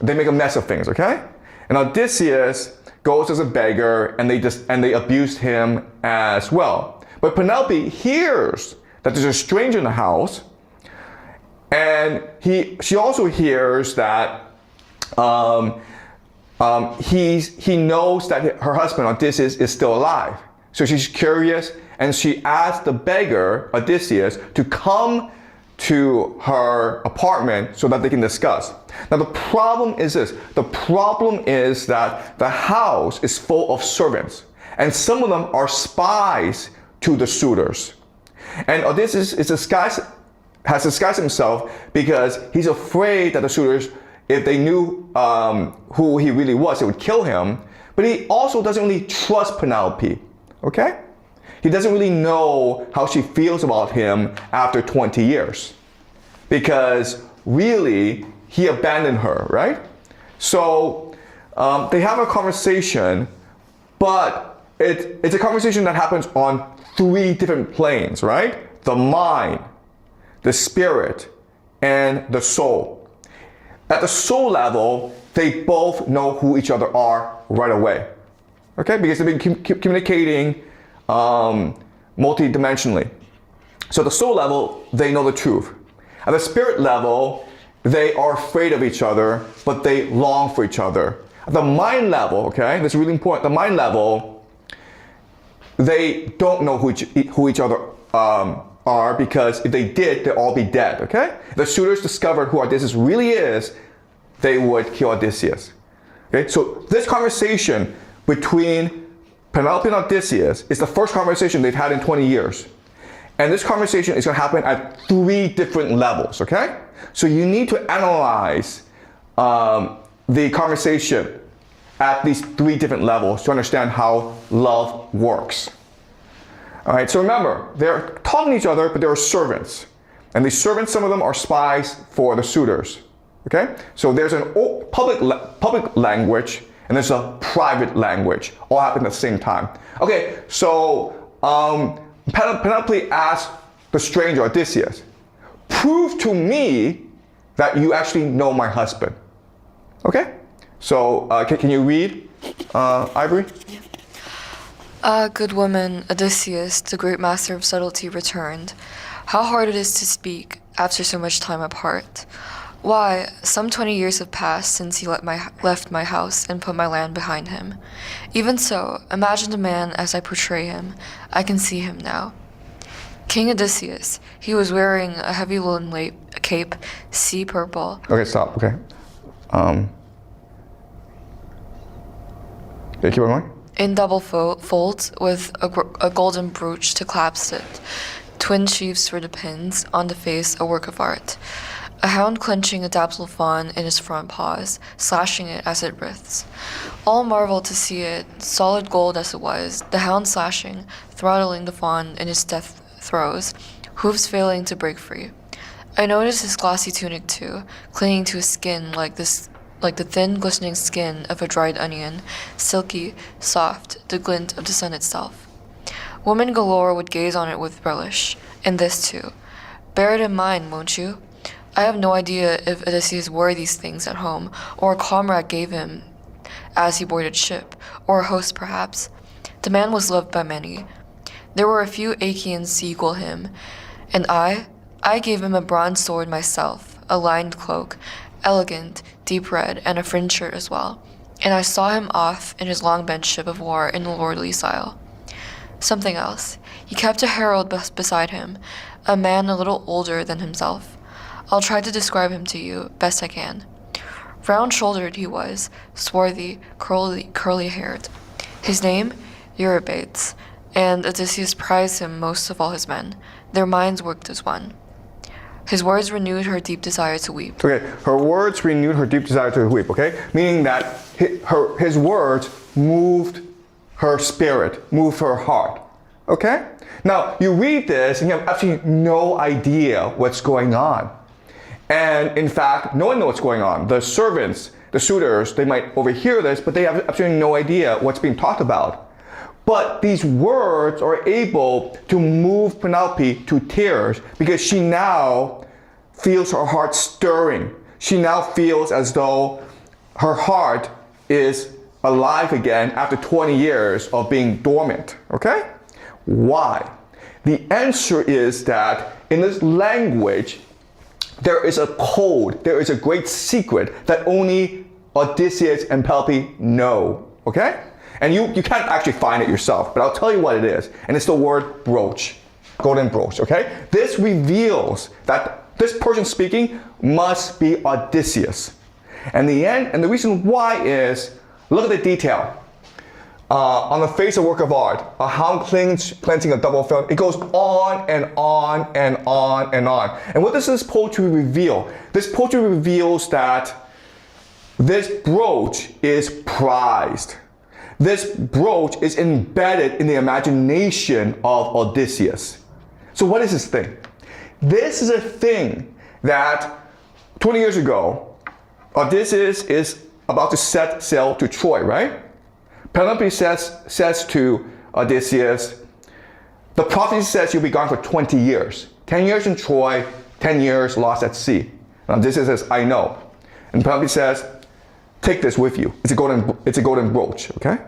make a mess of things, okay? And Odysseus goes as a beggar, and they abuse him as well. But Penelope hears that there's a stranger in the house, and she also hears that he knows that her husband Odysseus is still alive. So she's curious, and she asks the beggar Odysseus to come to her apartment so that they can discuss. Now the problem is this. The problem is that the house is full of servants, and some of them are spies to the suitors. And Odysseus has disguised himself because he's afraid that the suitors, if they knew who he really was, they would kill him. But he also doesn't really trust Penelope, okay? He doesn't really know how she feels about him after 20 years. Because really, he abandoned her, right? So they have a conversation, but it's a conversation that happens on 3 different planes, right? The mind, the spirit, and the soul. At the soul level, they both know who each other are right away, okay? Because they've been communicating multidimensionally. So at the soul level, they know the truth. At the spirit level, they are afraid of each other, but they long for each other. At the mind level, okay, this is really important, the mind level, they don't know who each other are, because if they did, they'd all be dead, okay? If the suitors discovered who Odysseus really is, they would kill Odysseus. Okay, so this conversation between Penelope and Odysseus is the first conversation they've had in 20 years. And this conversation is going to happen at 3 different levels, okay? So you need to analyze the conversation at these 3 different levels to understand how love works. All right, so remember, they're talking to each other, but there are servants. And these servants, some of them are spies for the suitors, okay? So there's a public language, and there's a private language, all happen at the same time. Okay, so Penelope asked the stranger, Odysseus, prove to me that you actually know my husband. Okay? So, can you read, Ivory? Yeah. Ah, good woman, Odysseus, the great master of subtlety, returned. How hard it is to speak after so much time apart. Why, some 20 years have passed since he left my house and put my land behind him. Even so, imagine the man as I portray him. I can see him now. King Odysseus, he was wearing a heavy woolen cape, sea purple. Okay, stop, okay. Okay, keep on going. In double folds, with a golden brooch to clasp it, twin sheaths for the pins, on the face a work of art. A hound clenching a dapsel fawn in his front paws, slashing it as it writhes. All marveled to see it, solid gold as it was, the hound slashing, throttling the fawn in his death throes, hooves failing to break free. I noticed his glossy tunic too, clinging to his skin like the thin, glistening skin of a dried onion, silky, soft, the glint of the sun itself. Women galore would gaze on it with relish, and this too. Bear it in mind, won't you? I have no idea if Odysseus wore these things at home, or a comrade gave him as he boarded ship, or a host perhaps. The man was loved by many. There were a few Achaeans to equal him, and I gave him a bronze sword myself, a lined cloak, elegant, deep red, and a fringed shirt as well, and I saw him off in his long-bench ship of war in the lordly style. Something else. He kept a herald beside him, a man a little older than himself. I'll try to describe him to you, best I can. Round-shouldered he was, swarthy, curly-haired. His name, Eurybates, and Odysseus prized him most of all his men. Their minds worked as one. His words renewed her deep desire to weep. Okay, her words renewed her deep desire to weep, okay? Meaning that his words moved her spirit, moved her heart, okay? Now, you read this and you have absolutely no idea what's going on. And in fact, no one knows what's going on. The servants, the suitors, they might overhear this, but they have absolutely no idea what's being talked about. But these words are able to move Penelope to tears because she now feels her heart stirring. She now feels as though her heart is alive again after 20 years of being dormant, okay? Why? The answer is that in this language, there is a code, there is a great secret that only Odysseus and Penelope know, okay? And you can't actually find it yourself, but I'll tell you what it is. And it's the word brooch, golden brooch, okay? This reveals that this person speaking must be Odysseus. And the reason why is, look at the detail. On the face of work of art, a hound planting a double film, it goes on and on and on and on. And what does this poetry reveal? This poetry reveals that this brooch is prized. This brooch is embedded in the imagination of Odysseus. So what is this thing? This is a thing that 20 years ago, Odysseus is about to set sail to Troy, right? Penelope says to Odysseus, the prophecy says you'll be gone for 20 years. 10 years in Troy, 10 years lost at sea. And Odysseus says, I know. And Penelope says, take this with you. It's a golden brooch, okay?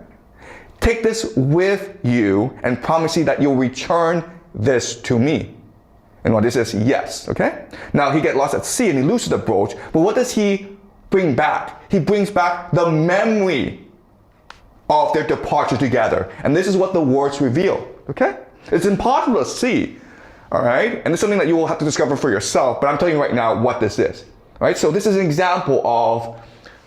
Take this with you and promise me that you'll return this to me. And Odysseus says, yes, okay? Now he gets lost at sea and he loses the brooch, but what does he bring back? He brings back the memory of their departure together. And this is what the words reveal, okay? It's impossible to see, all right? And it's something that you will have to discover for yourself, but I'm telling you right now what this is, all right? So this is an example of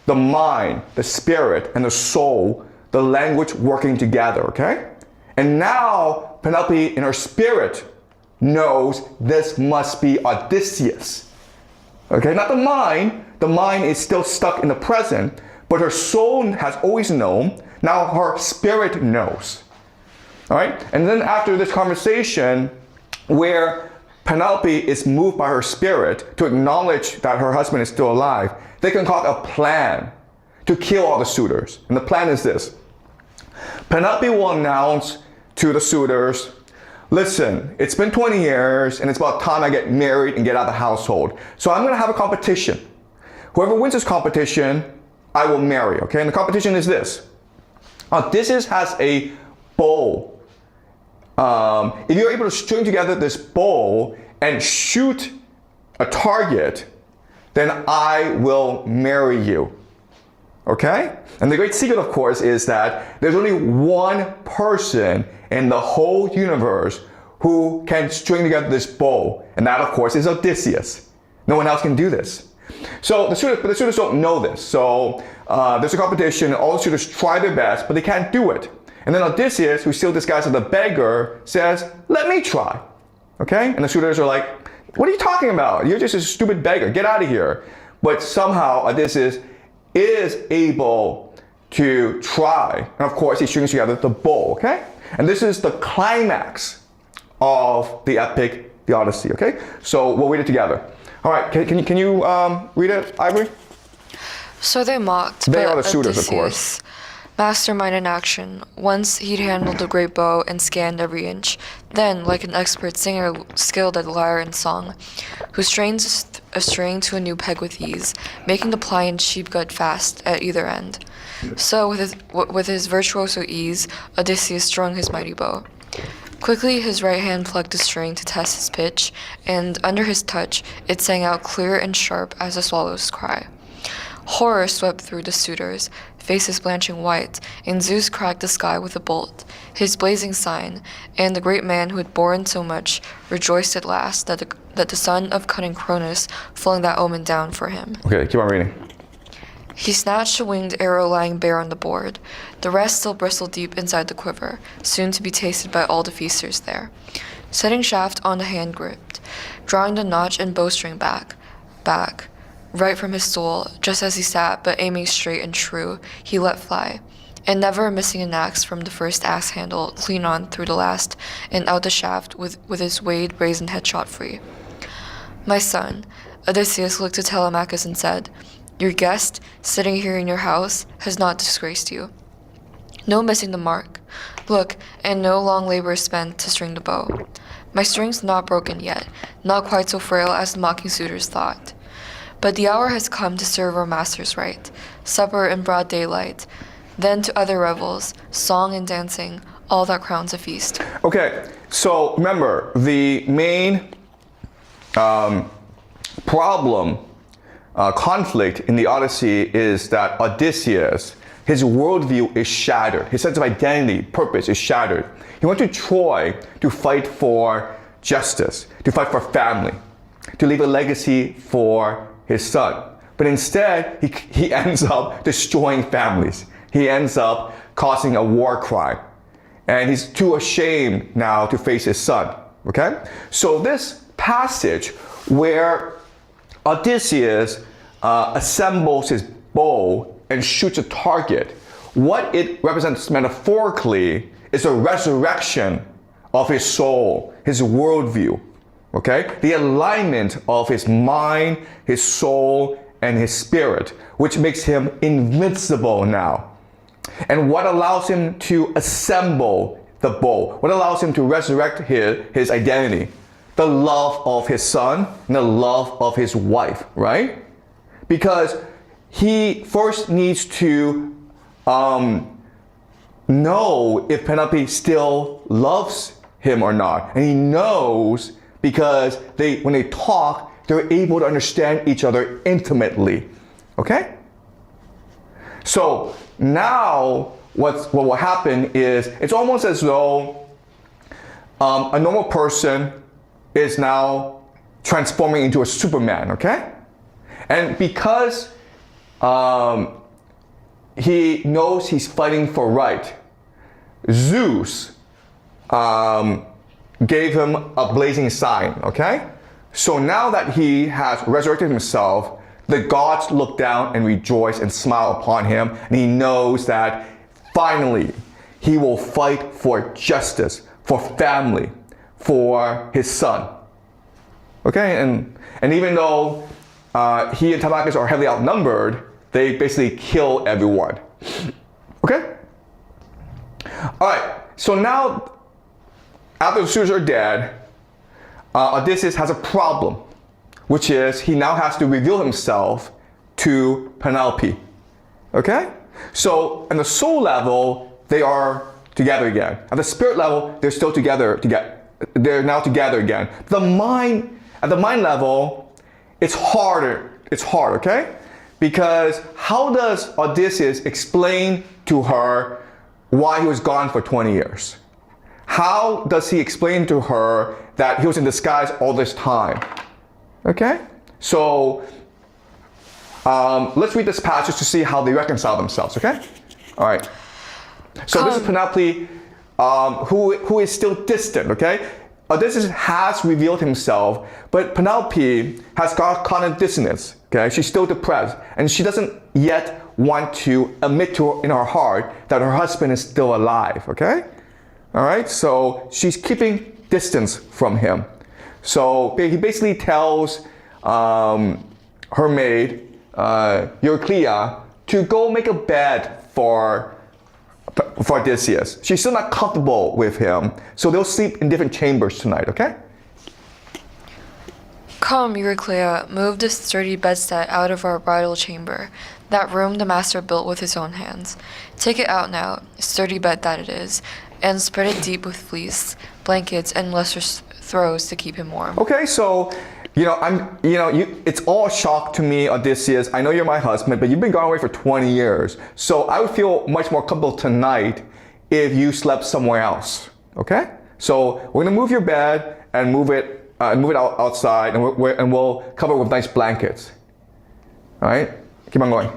the mind, the spirit, and the soul, the language working together, okay? And now Penelope in her spirit knows this must be Odysseus, okay? Not the mind. The mind is still stuck in the present, but her soul has always known. Now her spirit knows, all right? And then after this conversation where Penelope is moved by her spirit to acknowledge that her husband is still alive, they concoct a plan to kill all the suitors. And the plan is this. Penelope will announce to the suitors, listen, it's been 20 years and it's about time I get married and get out of the household. So I'm gonna have a competition. Whoever wins this competition, I will marry, okay? And the competition is this. Odysseus has a bow. If you're able to string together this bow and shoot a target, then I will marry you, okay? And the great secret, of course, is that there's only one person in the whole universe who can string together this bow, and that, of course, is Odysseus. No one else can do this. So the suitors don't know this. So there's a competition, all the suitors try their best, but they can't do it. And then Odysseus, who's still disguised as a beggar, says, let me try, okay? And the suitors are like, what are you talking about? You're just a stupid beggar, get out of here. But somehow Odysseus is able to try. And of course, he strings together the bow, okay? And this is the climax of the epic, the Odyssey, okay? So we'll read it together. All right, can you read it, Ivory? So they mocked, They but are the suitors, of Odysseus, mastermind in action. Once he'd handled the great bow and scanned every inch. Then, like an expert singer skilled at lyre and song, who strains a string to a new peg with ease, making the pliant sheep gut fast at either end. So, with his virtuoso ease, Odysseus strung his mighty bow. Quickly his right hand plucked a string to test his pitch, and under his touch it sang out clear and sharp as a swallow's cry. Horror swept through the suitors, faces blanching white, and Zeus cracked the sky with a bolt, his blazing sign, and the great man who had borne so much rejoiced at last that the son of cunning Cronus flung that omen down for him. Okay, keep on reading. He snatched a winged arrow lying bare on the board. The rest still bristled deep inside the quiver, soon to be tasted by all the feasters there. Setting shaft on the hand gripped, drawing the notch and bowstring back, right from his soul, just as he sat, but aiming straight and true, he let fly, and never missing an axe from the first axe handle, clean on through the last, and out the shaft with his wade brazen head shot free. My son, Odysseus looked at Telemachus and said, "Your guest, sitting here in your house, has not disgraced you. No missing the mark. Look, and no long labor spent to string the bow. My string's not broken yet, not quite so frail as the mocking suitors thought. But the hour has come to serve our masters right, supper in broad daylight, then to other revels, song and dancing, all that crowns a feast." Okay, so remember, the main problem, conflict in the Odyssey is that Odysseus, his worldview is shattered. His sense of identity, purpose is shattered. He went to Troy to fight for justice, to fight for family, to leave a legacy for his son. But instead, he ends up destroying families. He ends up causing a war crime. And he's too ashamed now to face his son. Okay? So this passage where Odysseus assembles his bow and shoots a target, what it represents metaphorically is a resurrection of his soul, his worldview, okay? The alignment of his mind, his soul, and his spirit, which makes him invincible now. And what allows him to assemble the bow? What allows him to resurrect his identity? The love of his son and the love of his wife, right? Because he first needs to know if Penelope still loves him or not. And he knows because when they talk, they're able to understand each other intimately. Okay? So now what will happen is it's almost as though a normal person is now transforming into a Superman, okay? And because he knows he's fighting for right, Zeus gave him a blazing sign, okay? So now that he has resurrected himself, the gods look down and rejoice and smile upon him, and he knows that finally he will fight for justice, for family, for his son. Okay, and even though he and Telemachus are heavily outnumbered, they basically kill everyone. Okay? Alright, so now after the suitors are dead, Odysseus has a problem, which is he now has to reveal himself to Penelope. Okay? So on the soul level, they are together again. At the spirit level, they're still together. They're now together again. At the mind level, it's harder. It's hard, okay? Because how does Odysseus explain to her why he was gone for 20 years? How does he explain to her that he was in disguise all this time? Okay? So let's read this passage to see how they reconcile themselves, okay? All right. So this is Penelope, who is still distant, okay? Odysseus has revealed himself, but Penelope has got cognitive dissonance, okay? She's still depressed, and she doesn't yet want to admit in her heart that her husband is still alive, okay? All right, so she's keeping distance from him. So he basically tells her maid, Euryclea, to go make a bed for Odysseus. She's still not comfortable with him, so they'll sleep in different chambers tonight, okay? "Come, Euryclea, move this sturdy bedstead out of our bridal chamber, that room the master built with his own hands. Take it out now, sturdy bed that it is, and spread it deep with fleece, blankets, and lesser throws to keep him warm." Okay, so it's all a shock to me, Odysseus. I know you're my husband, but you've been gone away for 20 years. So I would feel much more comfortable tonight if you slept somewhere else. Okay? So we're gonna move your bed and move it outside, and we'll cover it with nice blankets. All right? Keep on going.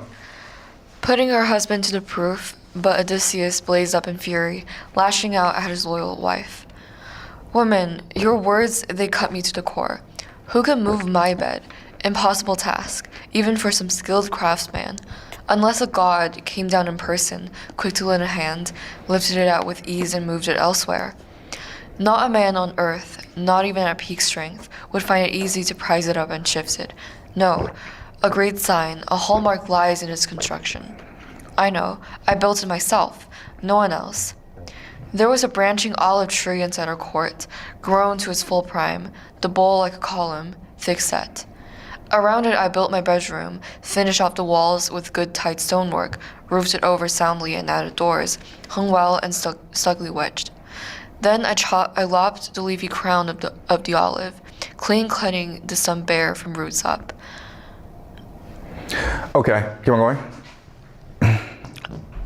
Putting her husband to the proof, but Odysseus blazed up in fury, lashing out at his loyal wife. "Woman, your words, they cut me to the core. Who can move my bed? Impossible task, even for some skilled craftsman. Unless a god came down in person, quick to lend a hand, lifted it out with ease and moved it elsewhere. Not a man on earth, not even at peak strength, would find it easy to prise it up and shift it. No, a great sign, a hallmark lies in its construction. I know, I built it myself, no one else. There was a branching olive tree inside our court, grown to its full prime, the bole like a column, thick set. Around it I built my bedroom, finished off the walls with good tight stonework, roofed it over soundly and added doors, hung well and snugly wedged. Then I lopped the leafy crown of the olive, clean cutting the stem bare from roots up. Okay, keep on going.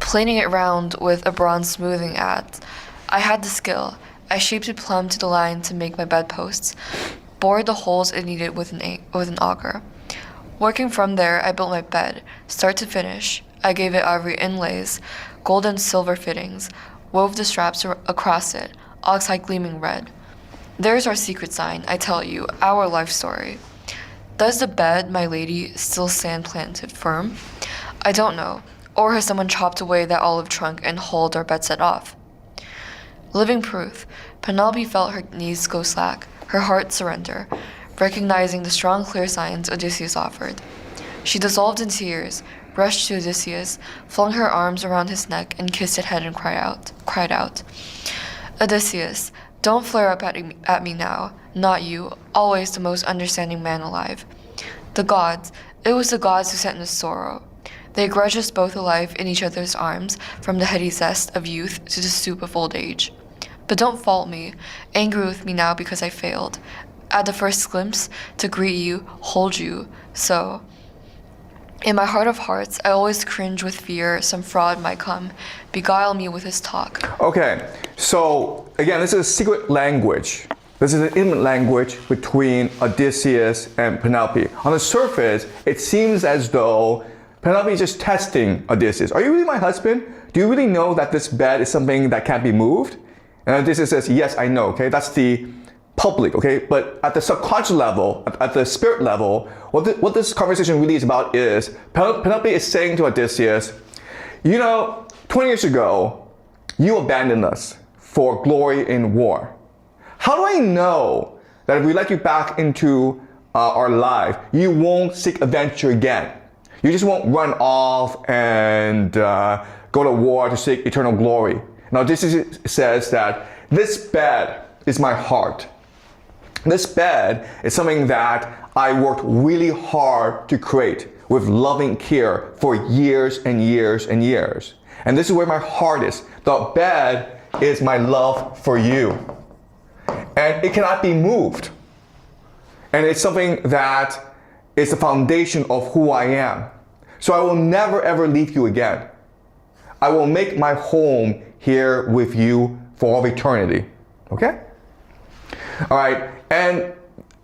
Planing it round with a bronze smoothing adze. I had the skill. I shaped it plumb to the line to make my bedposts, bored the holes it needed with an auger. Working from there, I built my bed, start to finish. I gave it ivory inlays, gold and silver fittings, wove the straps across it, oxhide gleaming red. There's our secret sign, I tell you, our life story. Does the bed, my lady, still stand planted firm? I don't know. Or has someone chopped away that olive trunk and hauled our bedstead off? Living proof, Penelope felt her knees go slack, her heart surrender, recognizing the strong clear signs Odysseus offered. She dissolved in tears, rushed to Odysseus, flung her arms around his neck and kissed his head and cried out, Odysseus, don't flare up at me now, not you, always the most understanding man alive. The gods, it was the gods who sent this sorrow. They grudge us both alive in each other's arms, from the heady zest of youth to the stoop of old age. But don't fault me, angry with me now because I failed, at the first glimpse, to greet you, hold you, so. In my heart of hearts, I always cringe with fear some fraud might come, beguile me with his talk. Okay, so again, this is a secret language. This is an intimate language between Odysseus and Penelope. On the surface, it seems as though Penelope is just testing Odysseus. Are you really my husband? Do you really know that this bed is something that can't be moved? And Odysseus says, yes, I know, okay? That's the public, okay? But at the subconscious level, at the spirit level, what this conversation really is about is Penelope is saying to Odysseus, you know, 20 years ago, you abandoned us for glory in war. How do I know that if we let you back into our life, you won't seek adventure again? You just won't run off and go to war to seek eternal glory. Now, this says that this bed is my heart. This bed is something that I worked really hard to create with loving care for years and years and years. And this is where my heart is. The bed is my love for you. And it cannot be moved. And it's something that is the foundation of who I am. So I will never ever leave you again. I will make my home here with you for all eternity. Okay? All right, and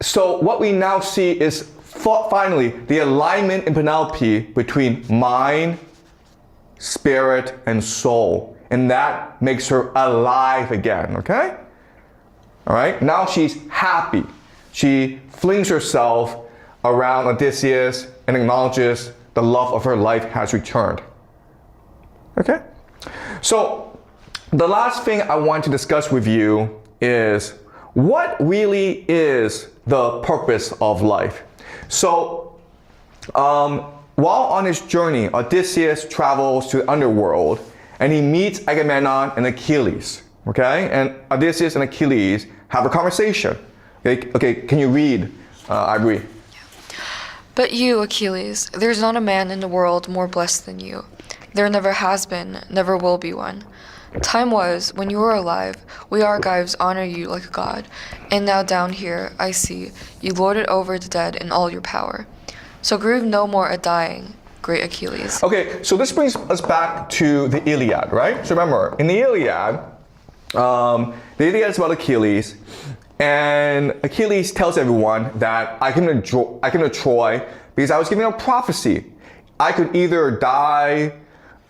so what we now see is finally the alignment in Penelope between mind, spirit, and soul. And that makes her alive again, okay? All right, now she's happy. She flings herself around Odysseus and acknowledges the love of her life has returned. Okay? So the last thing I want to discuss with you is what really is the purpose of life. So while on his journey, Odysseus travels to the underworld and he meets Agamemnon and Achilles. Okay? And Odysseus and Achilles have a conversation. Okay, can you read, Ivory? But you, Achilles, there's not a man in the world more blessed than you. There never has been, never will be one. Time was, when you were alive, we Argives honor you like a god, and now down here, I see, you lord it over the dead in all your power. So grieve no more at dying, great Achilles. Okay, so this brings us back to the Iliad, right? So remember, in the Iliad is about Achilles, and Achilles tells everyone that I came to Troy because I was given a prophecy. I could either die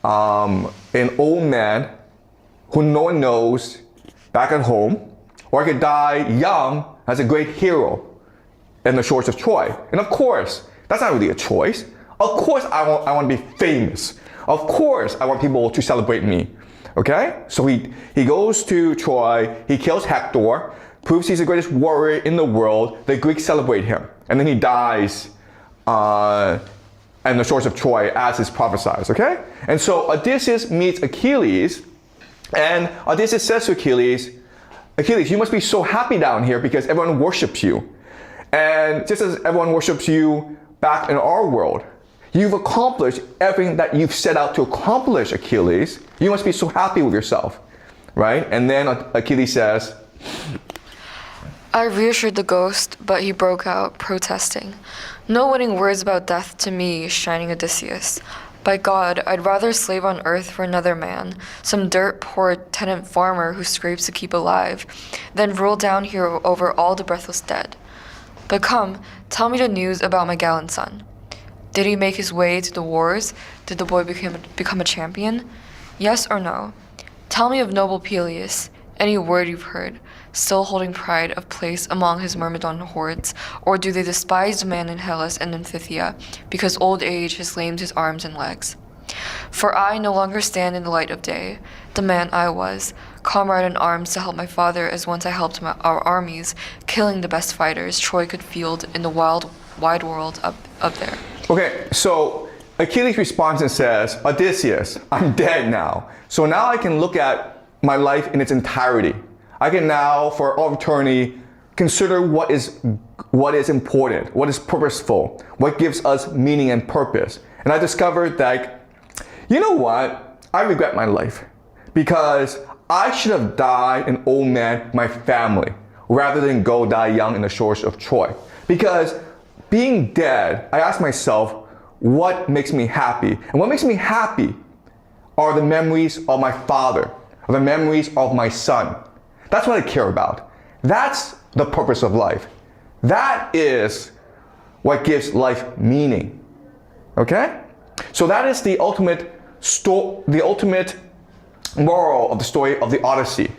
an old man who no one knows back at home, or I could die young as a great hero in the shores of Troy. And of course, that's not really a choice. Of course I want to be famous. Of course I want people to celebrate me. Okay? So he goes to Troy, he kills Hector, proves he's the greatest warrior in the world, the Greeks celebrate him. And then he dies and the shores of Troy as is prophesied, okay? And so Odysseus meets Achilles, and Odysseus says to Achilles, Achilles, you must be so happy down here because everyone worships you. And just as everyone worships you back in our world, you've accomplished everything that you've set out to accomplish, Achilles. You must be so happy with yourself, right? And then Achilles says, I reassured the ghost, but he broke out, protesting. No winning words about death to me, shining Odysseus. By God, I'd rather slave on earth for another man, some dirt-poor tenant farmer who scrapes to keep alive, than rule down here over all the breathless dead. But come, tell me the news about my gallant son. Did he make his way to the wars? Did the boy become a champion? Yes or no? Tell me of noble Peleus, any word you've heard, still holding pride of place among his Myrmidon hordes, or do they despise the man in Hellas and Amphithia, because old age has lamed his arms and legs? For I no longer stand in the light of day, the man I was, comrade in arms to help my father as once I helped our armies, killing the best fighters Troy could field in the wide world up there. okay, so Achilles responds and says, Odysseus, I'm dead now. So now I can look at my life in its entirety. I can now, for all eternity, consider what is important, what is purposeful, what gives us meaning and purpose. And I discovered that, you know what? I regret my life because I should have died an old man, my family, rather than go die young in the shores of Troy. Because being dead, I ask myself, what makes me happy? And what makes me happy are the memories of my father, are the memories of my son. That's what I care about. That's the purpose of life. That is what gives life meaning. Okay? So that is the ultimate moral of the story of the Odyssey,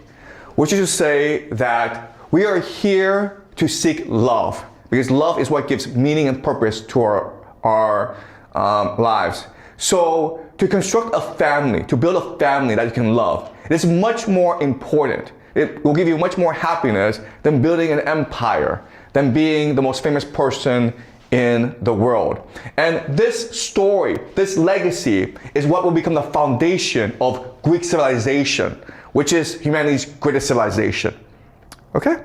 which is to say that we are here to seek love, because love is what gives meaning and purpose to our lives. So to construct a family, to build a family that you can love, it is much more important. It will give you much more happiness than building an empire, than being the most famous person in the world. And this story, this legacy, is what will become the foundation of Greek civilization, which is humanity's greatest civilization. Okay?